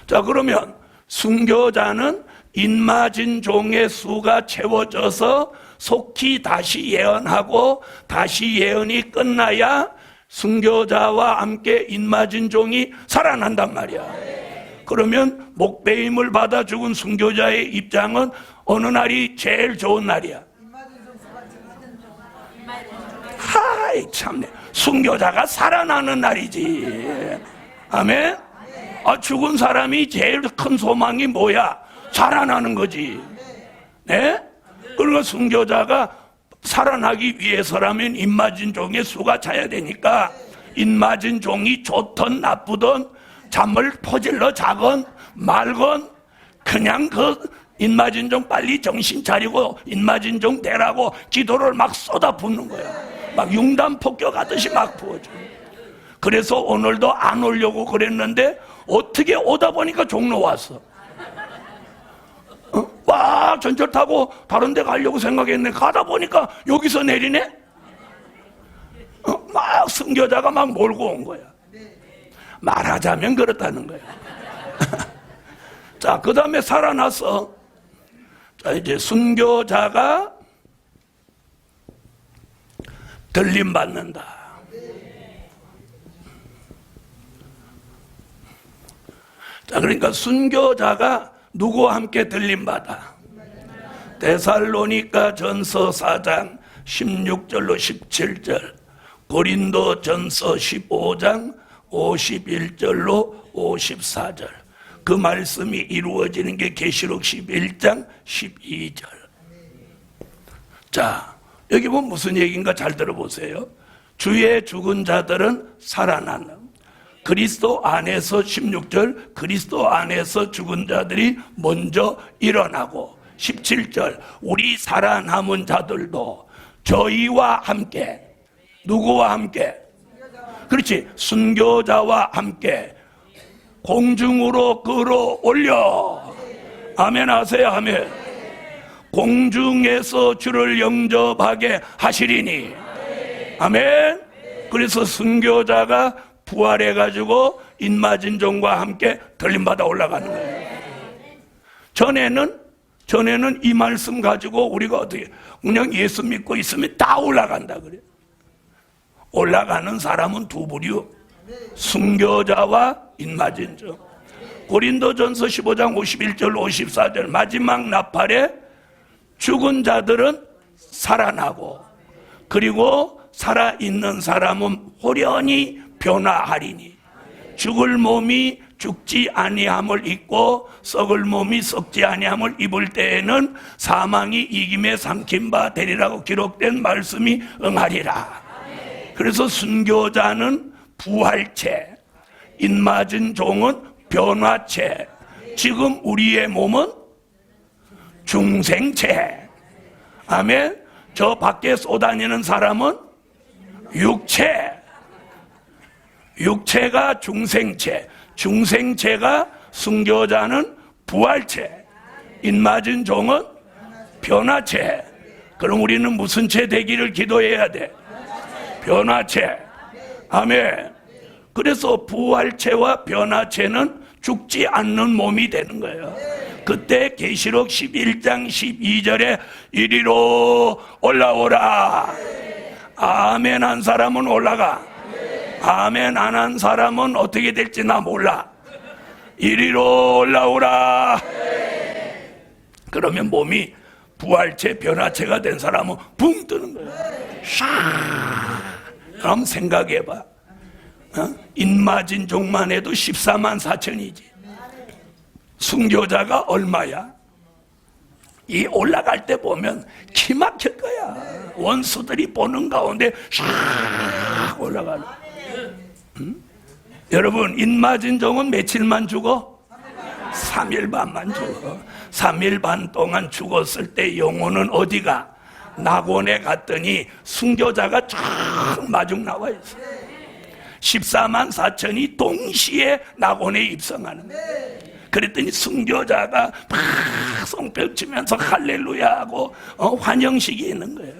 자, 그러면 순교자는 인맞은 종의 수가 채워져서 속히 다시 예언하고 다시 예언이 끝나야 순교자와 함께 인맞은 종이 살아난단 말이야. 그러면 목배임을 받아 죽은 순교자의 입장은 어느 날이 제일 좋은 날이야? 하이 참네. 순교자가 살아나는 날이지. 아멘. 죽은 사람이 제일 큰 소망이 뭐야? 살아나는 거지. 네? 그러니까 순교자가 살아나기 위해서라면 인맞은 종의 수가 차야 되니까 인맞은 종이 좋든 나쁘든 잠을 퍼질러 자건 말건 그냥 그 인마진종 빨리 정신 차리고 인마진종 되라고 기도를 막 쏟아붓는 거야. 막 융단 폭격하듯이 막 부어줘. 그래서 오늘도 안 오려고 그랬는데 어떻게 오다 보니까 종로 왔어. 와, 전철 타고 다른 데 가려고 생각했네. 가다 보니까 여기서 내리네. 막 순교자가 막 몰고 온 거야. 말하자면 그렇다는 거야. 자, 그 다음에 살아났어. 자, 이제 순교자가 들림 받는다. 자, 그러니까 순교자가 누구와 함께 들림 받아? 데살로니가 전서 4장 16절로 17절, 고린도 전서 15장 51절로 54절. 그 말씀이 이루어지는 게 계시록 11장 12절. 자, 여기 보면 무슨 얘기인가 잘 들어보세요. 주의 죽은 자들은 살아나는, 그리스도 안에서 16절, 그리스도 안에서 죽은 자들이 먼저 일어나고, 17절, 우리 살아남은 자들도 저희와 함께, 누구와 함께? 그렇지, 순교자와 함께 공중으로 끌어올려. 아멘 하세요. 아멘. 공중에서 주를 영접하게 하시리니. 아멘. 그래서 순교자가 부활해가지고 인마진종과 함께 들림받아 올라가는 거예요. 전에는 이 말씀 가지고 우리가 어떻게 그냥 예수 믿고 있으면 다 올라간다 그래. 올라가는 사람은 두 부류, 순교자와 인마진종. 고린도전서 15장 51절 54절, 마지막 나팔에 죽은 자들은 살아나고, 그리고 살아있는 사람은 호련히 변화하리니, 죽을 몸이 죽지 아니함을 입고 썩을 몸이 썩지 아니함을 입을 때에는 사망이 이김에 삼킨 바 되리라고 기록된 말씀이 응하리라. 그래서 순교자는 부활체, 인맞은 종은 변화체, 지금 우리의 몸은 중생체. 아멘. 저 밖에 쏘다니는 사람은 육체가 중생체, 중생체가 순교자는 부활체, 인맞은 종은 변화체. 그럼 우리는 무슨 체 되기를 기도해야 돼? 변화체. 아멘. 그래서 부활체와 변화체는 죽지 않는 몸이 되는 거예요. 그때 계시록 11장 12절에 이리로 올라오라. 아멘 한 사람은 올라가. 아멘 안 한 사람은 어떻게 될지 나 몰라. 이리로 올라오라. 그러면 몸이 부활체 변화체가 된 사람은 붕 뜨는 거예요. 그럼 생각해봐. 인마진 종만 해도 14만 4천이지. 순교자가 얼마야? 이 올라갈 때 보면 기 막힐 거야. 원수들이 보는 가운데 샥 올라가는. 여러분, 인마진 종은 며칠만 죽어? 3일 반만 죽어. 3일 반 동안 죽었을 때 영혼은 어디가? 낙원에 갔더니 순교자가 쫙 마중 나와 있어. 14만 4천이 동시에 낙원에 입성하는 거야. 그랬더니 순교자가 막 손뼉치면서 할렐루야 하고 환영식이 있는 거예요.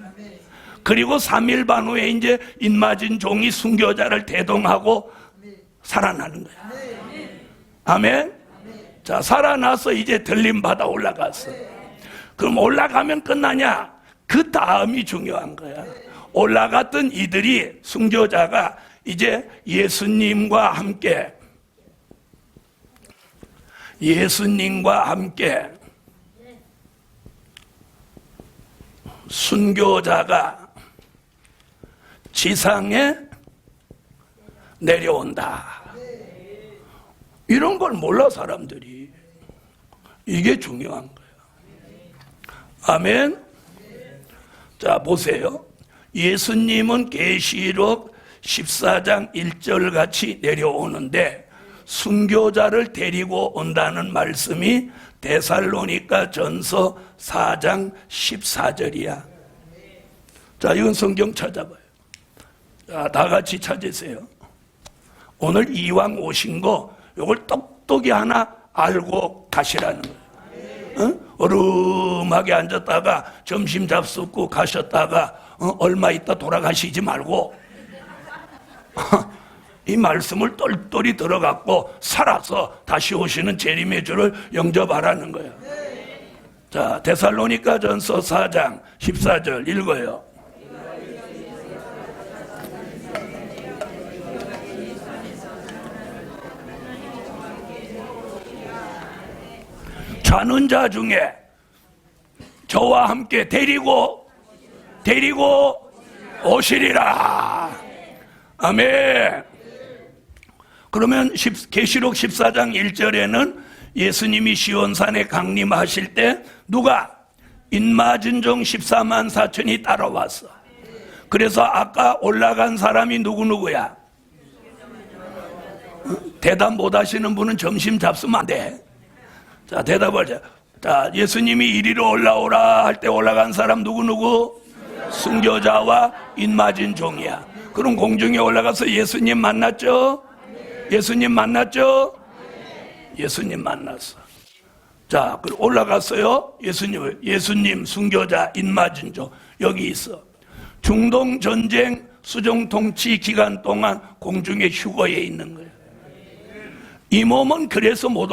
그리고 3일 반 후에 이제 인마진 종이 순교자를 대동하고 살아나는 거야. 아멘. 자, 살아나서 이제 들림 받아 올라갔어. 그럼 올라가면 끝나냐? 그 다음이 중요한 거야. 올라갔던 이들이, 순교자가 이제 예수님과 함께 순교자가 지상에 내려온다. 이런 걸 몰라 사람들이. 이게 중요한 거예요. 아멘. 자, 보세요. 예수님은 계시록 14장 1절 같이 내려오는데 순교자를 데리고 온다는 말씀이 데살로니가 전서 4장 14절이야. 자, 이건 성경 찾아봐요. 자, 다 같이 찾으세요. 오늘 이왕 오신 거 이걸 똑똑히 하나 알고 가시라는 거예요. 어? 어름하게 앉았다가 점심 잡숫고 가셨다가 얼마 있다 돌아가시지 말고 이 말씀을 똘똘히 들어갖고 살아서 다시 오시는 재림의 주를 영접하라는 거예요. 자, 데살로니가 전서 4장 14절 읽어요. 자는 자 중에 저와 함께 데리고 오시리라. 아멘. 그러면 계시록 14장 1절에는 예수님이 시온산에 강림하실 때 누가? 인마진종 14만 4천이 따라왔어. 그래서 아까 올라간 사람이 누구야? 대답 못 하시는 분은 점심 잡수면 안 돼. 자, 대답을 자. 자, 예수님이 이리로 올라오라 할 때 올라간 사람 누구? 순교자와 인마진 종이야. 그럼 공중에 올라가서 예수님 만났죠? 예수님 만났죠? 예수님 만났어. 자, 그럼 올라갔어요. 예수님 순교자 인마진 종 여기 있어. 중동 전쟁 수종 통치 기간 동안 공중에 휴거에 있는 거예요. 이 몸은 그래서 못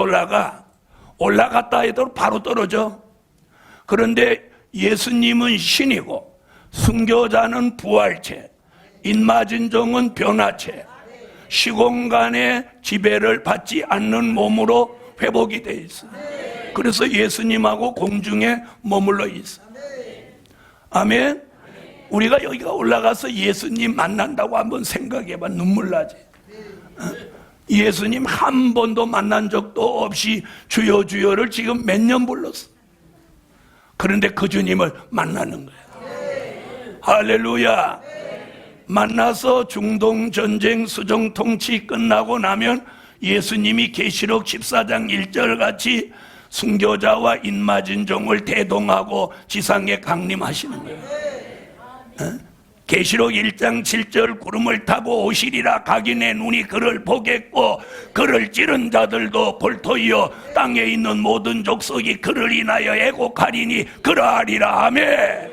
올라갔다 해도 바로 떨어져. 그런데 예수님은 신이고 순교자는 부활체, 인마진종은 변화체, 시공간의 지배를 받지 않는 몸으로 회복이 돼 있어. 그래서 예수님하고 공중에 머물러 있어. 아멘. 우리가 여기가 올라가서 예수님 만난다고 한번 생각해봐. 눈물 나지. 예수님 한 번도 만난 적도 없이 주여 주여를 지금 몇 년 불렀어. 그런데 그 주님을 만나는 거야. 할렐루야. 만나서 중동 전쟁 수종 통치 끝나고 나면 예수님이 계시록 14장 1절 같이 순교자와 인마진종을 대동하고 지상에 강림하시는 거예요. 계시록 1장 7절 구름을 타고 오시리라. 각인의 눈이 그를 보겠고 그를 찌른 자들도 볼터이요 땅에 있는 모든 족속이 그를 인하여 애곡하리니 그러하리라. 아멘.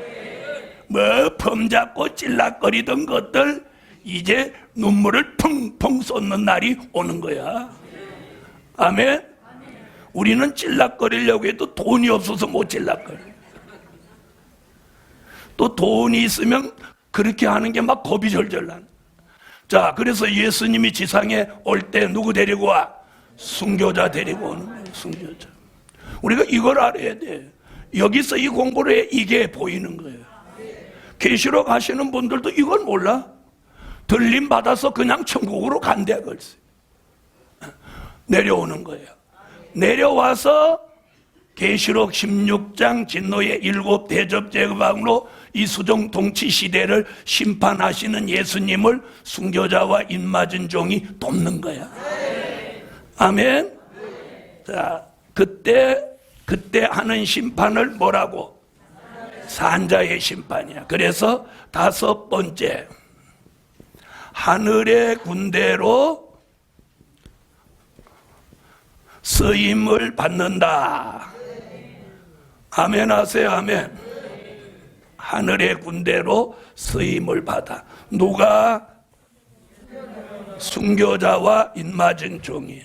뭐 범잡고 찔락거리던 것들 이제 눈물을 펑펑 쏟는 날이 오는 거야. 아멘. 우리는 찔락거리려고 해도 돈이 없어서 못 찔락거려. 또 돈이 있으면 그렇게 하는 게 막 겁이 절절 나는. 자, 그래서 예수님이 지상에 올 때 누구 데리고 와? 순교자 데리고 오는 거예요. 순교자. 우리가 이걸 알아야 돼. 여기서 이 공부를 해. 이게 보이는 거예요. 계시록 하시는 분들도 이걸 몰라. 들림 받아서 그냥 천국으로 간대 글쎄. 내려오는 거예요. 내려와서 계시록 16장 진노의 7 대접제방으로 이 수종 통치 시대를 심판하시는 예수님을 순교자와 인마진종이 돕는 거야. 아멘. 자, 그때 하는 심판을 뭐라고? 산자의 심판이야. 그래서 5번째, 하늘의 군대로 쓰임을 받는다. 아멘 하세요. 아멘. 하늘의 군대로 쓰임을 받아. 누가? 순교자와 인마진종이.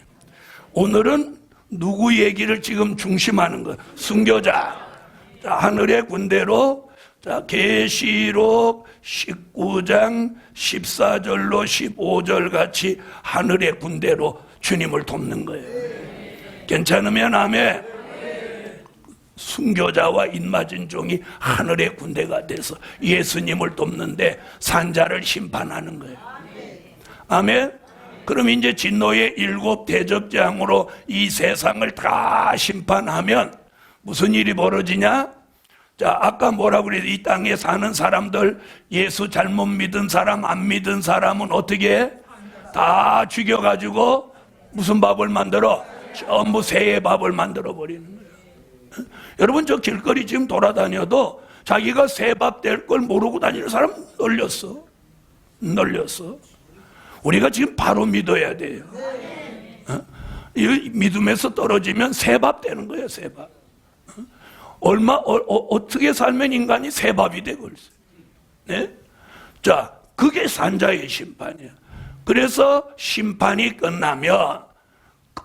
오늘은 누구 얘기를 지금 중심하는 거야? 순교자. 자, 하늘의 군대로. 자, 계시록 19장 14절로 15절 같이 하늘의 군대로 주님을 돕는 거예요. 괜찮으면 아멘. 순교자와 인마진종이 하늘의 군대가 돼서 예수님을 돕는데 산자를 심판하는 거예요. 아멘. 그럼 이제 진노의 7 대접장으로 이 세상을 다 심판하면 무슨 일이 벌어지냐? 자, 아까 뭐라고 그래요? 이 땅에 사는 사람들, 예수 잘못 믿은 사람, 안 믿은 사람은 어떻게 해? 다 죽여가지고 무슨 밥을 만들어? 전부 새의 밥을 만들어 버리는 거예요. 여러분, 저 길거리 지금 돌아다녀도 자기가 새 밥 될 걸 모르고 다니는 사람 널렸어. 우리가 지금 바로 믿어야 돼요. 이 믿음에서 떨어지면 새 밥 되는 거예요. 새 밥. 어떻게 살면 인간이 새 밥이 되고 있어요. 네? 자, 그게 산자의 심판이야. 그래서 심판이 끝나면,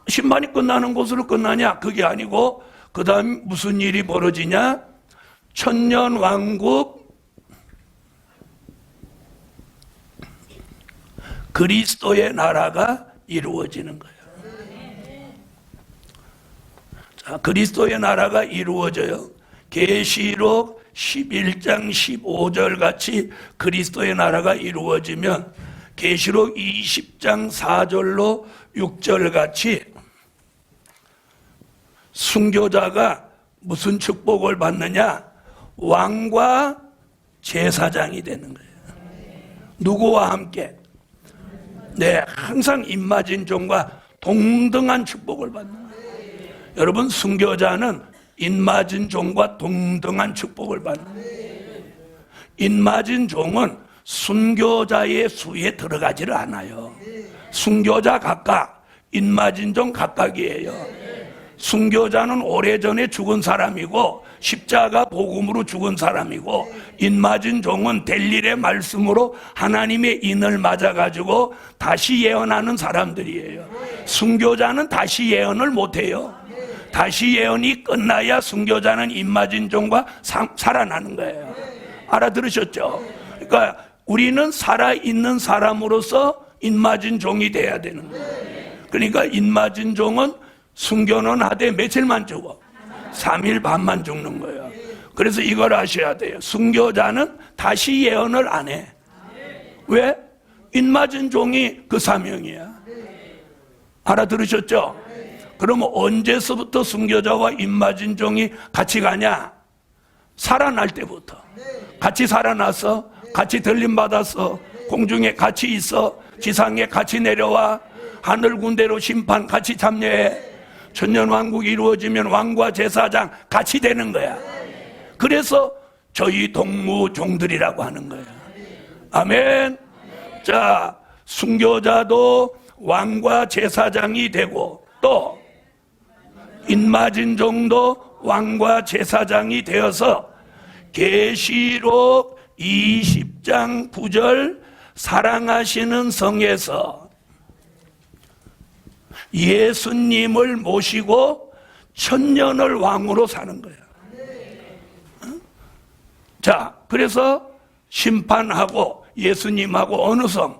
심판이 끝나는 곳으로 끝나냐? 그게 아니고, 그 다음 무슨 일이 벌어지냐? 천년왕국 그리스도의 나라가 이루어지는 거예요. 자, 그리스도의 나라가 이루어져요. 계시록 11장 15절 같이 그리스도의 나라가 이루어지면 계시록 20장 4절로 6절 같이 순교자가 무슨 축복을 받느냐? 왕과 제사장이 되는 거예요. 누구와 함께? 네, 항상 입맞은 종과 동등한 축복을 받는 거예요. 여러분, 순교자는 입맞은 종과 동등한 축복을 받는 거예요. 입맞은 종은 순교자의 수에 들어가지를 않아요. 순교자 각각, 입맞은 종 각각이에요. 순교자는 오래전에 죽은 사람이고 십자가 복음으로 죽은 사람이고, 입맞은 종은 델릴의 말씀으로 하나님의 인을 맞아가지고 다시 예언하는 사람들이에요. 순교자는 다시 예언을 못해요. 다시 예언이 끝나야 순교자는 입맞은 종과 살아나는 거예요. 알아들으셨죠? 그러니까 우리는 살아있는 사람으로서 입맞은 종이 돼야 되는 거예요. 그러니까 입맞은 종은 순교는 하되 며칠만 죽어? 3일 반만 죽는 거예요. 그래서 이걸 아셔야 돼요. 순교자는 다시 예언을 안 해. 왜? 입맞은 종이 그 사명이야. 알아들으셨죠? 그러면 언제서부터 순교자와 입맞은 종이 같이 가냐? 살아날 때부터. 같이 살아나서, 같이 들림 받았어, 공중에 같이 있어, 지상에 같이 내려와, 하늘 군대로 심판 같이 참여해. 천년왕국이 이루어지면 왕과 제사장 같이 되는 거야. 그래서 저희 동무종들이라고 하는 거야. 아멘. 자, 순교자도 왕과 제사장이 되고, 또 입맞은 종도 왕과 제사장이 되어서 계시록 20장 9절 사랑하시는 성에서 예수님을 모시고 천년을 왕으로 사는 거야. 자, 그래서 심판하고 예수님하고 어느 성?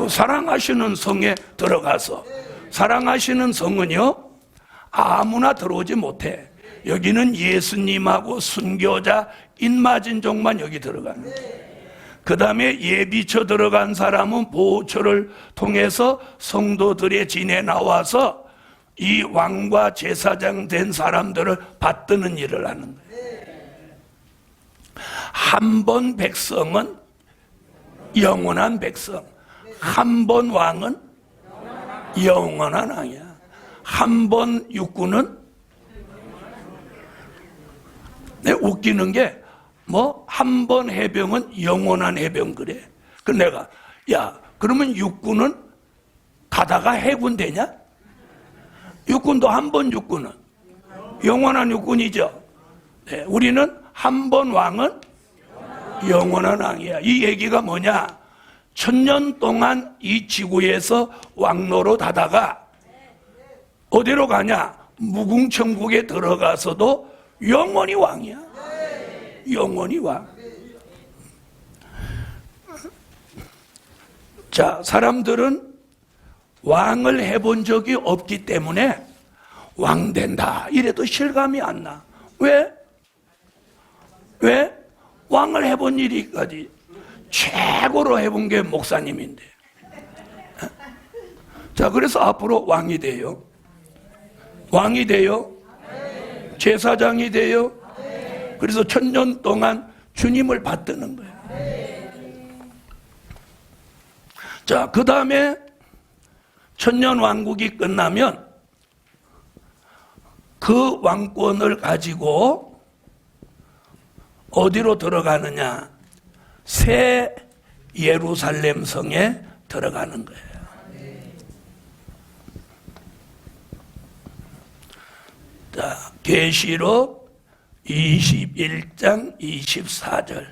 사랑하시는 성에 들어가서, 사랑하시는 성은요 아무나 들어오지 못해. 여기는 예수님하고 순교자 입맞은 종만 여기 들어가는 거예요. 그 다음에 예비처 들어간 사람은 보호처를 통해서 성도들의 진에 나와서 이 왕과 제사장 된 사람들을 받드는 일을 하는 거예요. 한 번 백성은 영원한 백성, 한 번 왕은 영원한 왕이야. 한 번 육군은, 네, 웃기는 게 한 번 해병은 영원한 해병 그래. 그 내가, 야, 그러면 육군은 가다가 해군 되냐? 육군도 한 번 육군은 영원한 육군이죠. 네, 우리는 한 번 왕은 영원한 왕이야. 이 얘기가 뭐냐? 천년 동안 이 지구에서 왕노로 다다가 어디로 가냐? 무궁천국에 들어가서도 영원히 왕이야. 영원히 왕. 자, 사람들은 왕을 해본 적이 없기 때문에 왕 된다 이래도 실감이 안 나. 왜? 왕을 해본 일이까지 최고로 해본 게 목사님인데. 자, 그래서 앞으로 왕이 돼요. 왕이 돼요. 제사장이 돼요. 그래서 천년 동안 주님을 받드는 거예요. 자, 그 다음에 천년 왕국이 끝나면 그 왕권을 가지고 어디로 들어가느냐? 새 예루살렘 성에 들어가는 거예요. 자, 계시록 21장 24절.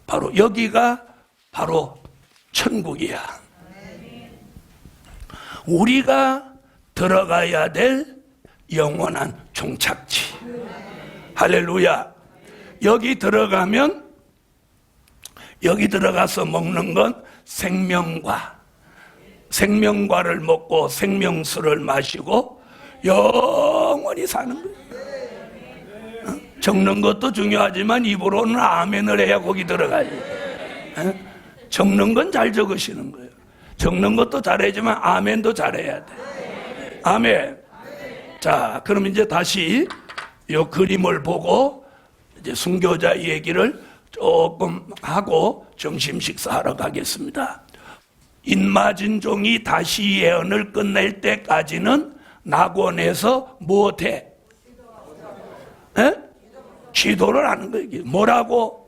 바로 여기가 바로 천국이야. 우리가 들어가야 될 영원한 종착지. 할렐루야. 여기 들어가서 먹는 건 생명과를 먹고 생명수를 마시고 영원히 사는 거예요. 적는 것도 중요하지만 입으로는 아멘을 해야 거기 들어가지. 적는 건 잘 적으시는 거예요. 적는 것도 잘해야지만 아멘도 잘해야 돼. 아멘. 자, 그럼 이제 다시 이 그림을 보고 이제 순교자 얘기를 조금 하고 점심 식사하러 가겠습니다. 인마진종이 다시 예언을 끝낼 때까지는 낙원에서 무엇해? 기도를 하는 거예요. 뭐라고?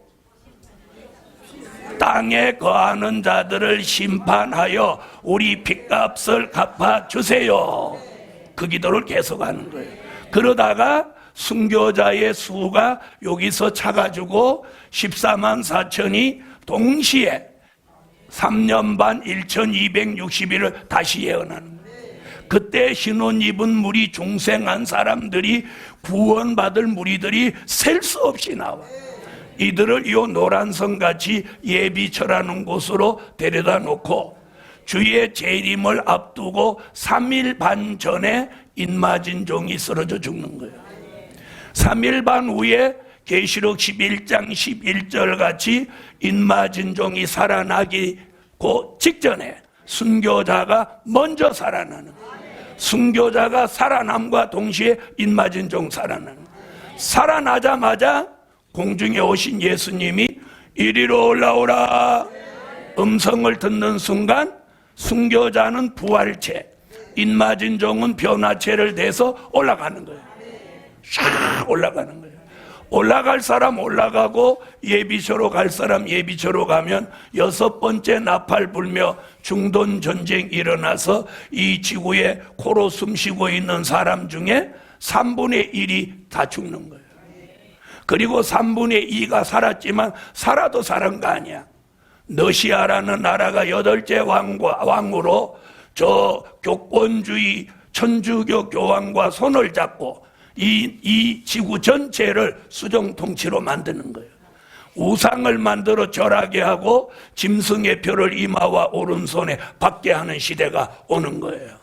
땅에 거하는 자들을 심판하여 우리 핏값을 갚아주세요. 그 기도를 계속하는 거예요. 그러다가 순교자의 수가 여기서 차가지고 14만 4천이 동시에 3년 반 1260일을 다시 예언하는 거예요. 그때 신혼 입은 무리 중생한 사람들이 구원받을 무리들이 셀 수 없이 나와. 이들을 이 노란성같이 예비처라는 곳으로 데려다 놓고 주의 재림을 앞두고 3일 반 전에 인마진종이 쓰러져 죽는 거예요. 3일 반 후에 계시록 11장 11절 같이 인마진종이 살아나기 직전에 순교자가 먼저 살아나는 거예요. 순교자가 살아남과 동시에 인마진종 살아나는 거예요. 살아나자마자 공중에 오신 예수님이 이리로 올라오라 음성을 듣는 순간 순교자는 부활체, 인마진종은 변화체를 대서 올라가는 거예요. 샥 올라가는 거예요. 올라갈 사람 올라가고 예비처로 갈 사람 예비처로 가면 6번째 나팔 불며 중동 전쟁이 일어나서 이 지구에 코로 숨쉬고 있는 사람 중에 3분의 1이 다 죽는 거예요. 그리고 3분의 2가 살았지만 살아도 살은 거 아니야. 너시아라는 나라가 8째 왕으로 저 교권주의 천주교 교황과 손을 잡고 이 지구 전체를 수정 통치로 만드는 거예요. 우상을 만들어 절하게 하고 짐승의 표를 이마와 오른손에 받게 하는 시대가 오는 거예요.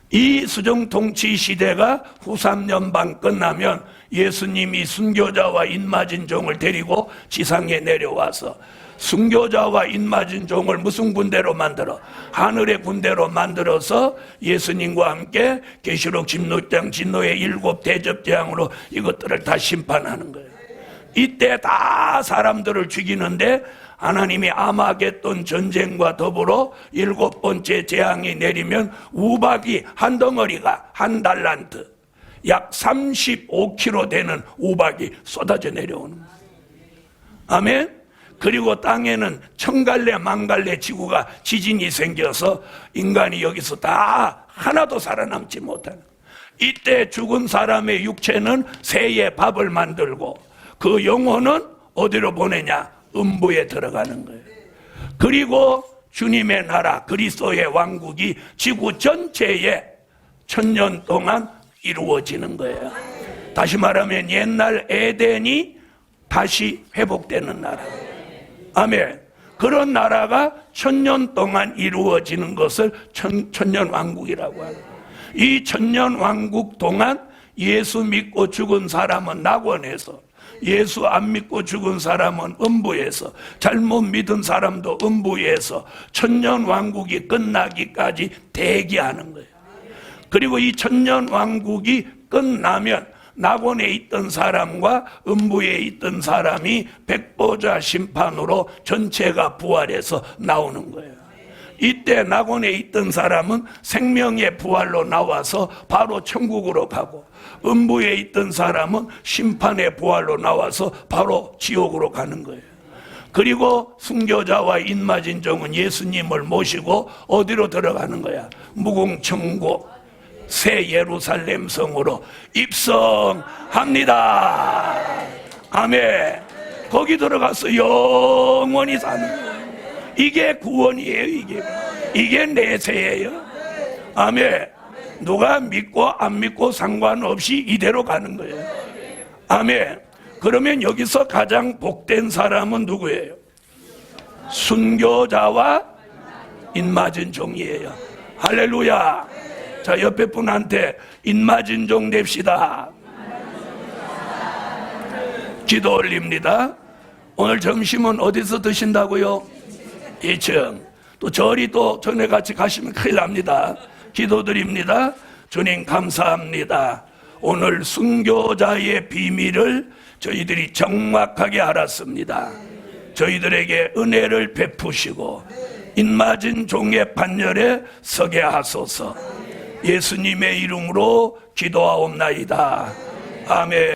이 수정 통치 시대가 후 3년 반 끝나면 예수님이 순교자와 인마진종을 데리고 지상에 내려와서 순교자와 인마진종을 무슨 군대로 만들어? 하늘의 군대로 만들어서 예수님과 함께 계시록 16장 진노의 7 대접재앙으로 이것들을 다 심판하는 거예요. 이때 다 사람들을 죽이는데 하나님이 아마겟돈 전쟁과 더불어 7번째 재앙이 내리면 우박이 한 덩어리가 한 달란트 약 35kg 되는 우박이 쏟아져 내려오는 거예요. 아멘. 그리고 땅에는 천갈래 만갈래 지구가 지진이 생겨서 인간이 여기서 다 하나도 살아남지 못하는. 이때 죽은 사람의 육체는 새의 밥을 만들고 그 영혼은 어디로 보내냐? 음부에 들어가는 거예요. 그리고 주님의 나라 그리스도의 왕국이 지구 전체에 1000년 동안 이루어지는 거예요. 다시 말하면 옛날 에덴이 다시 회복되는 나라. 아멘. 그런 나라가 1000년 동안 이루어지는 것을 천년 왕국이라고 하는. 이 천년 왕국 동안 예수 믿고 죽은 사람은 낙원에서, 예수 안 믿고 죽은 사람은 음부에서, 잘못 믿은 사람도 음부에서 천년 왕국이 끝나기까지 대기하는 거예요. 그리고 이 천년 왕국이 끝나면 낙원에 있던 사람과 음부에 있던 사람이 백보자 심판으로 전체가 부활해서 나오는 거예요. 이때 낙원에 있던 사람은 생명의 부활로 나와서 바로 천국으로 가고, 음부에 있던 사람은 심판의 부활로 나와서 바로 지옥으로 가는 거예요. 그리고 순교자와 인마진종은 예수님을 모시고 어디로 들어가는 거야? 무궁천국 새 예루살렘 성으로 입성합니다. 아멘. 거기 들어가서 영원히 사는 거예요. 이게 구원이에요. 이게 내세예요. 아멘. 누가 믿고 안 믿고 상관없이 이대로 가는 거예요. 아멘. 그러면 여기서 가장 복된 사람은 누구예요? 순교자와 인맞은 종이에요. 할렐루야. 자, 옆에 분한테 인맞은 종 됩시다. 기도 올립니다. 오늘 점심은 어디서 드신다고요? 2층. 또 절이 또 전에 같이 가시면 큰일 납니다. 기도드립니다. 주님 감사합니다. 오늘 순교자의 비밀을 저희들이 정확하게 알았습니다. 저희들에게 은혜를 베푸시고 인맞은 종의 반열에 서게 하소서. 예수님의 이름으로 기도하옵나이다. 아멘.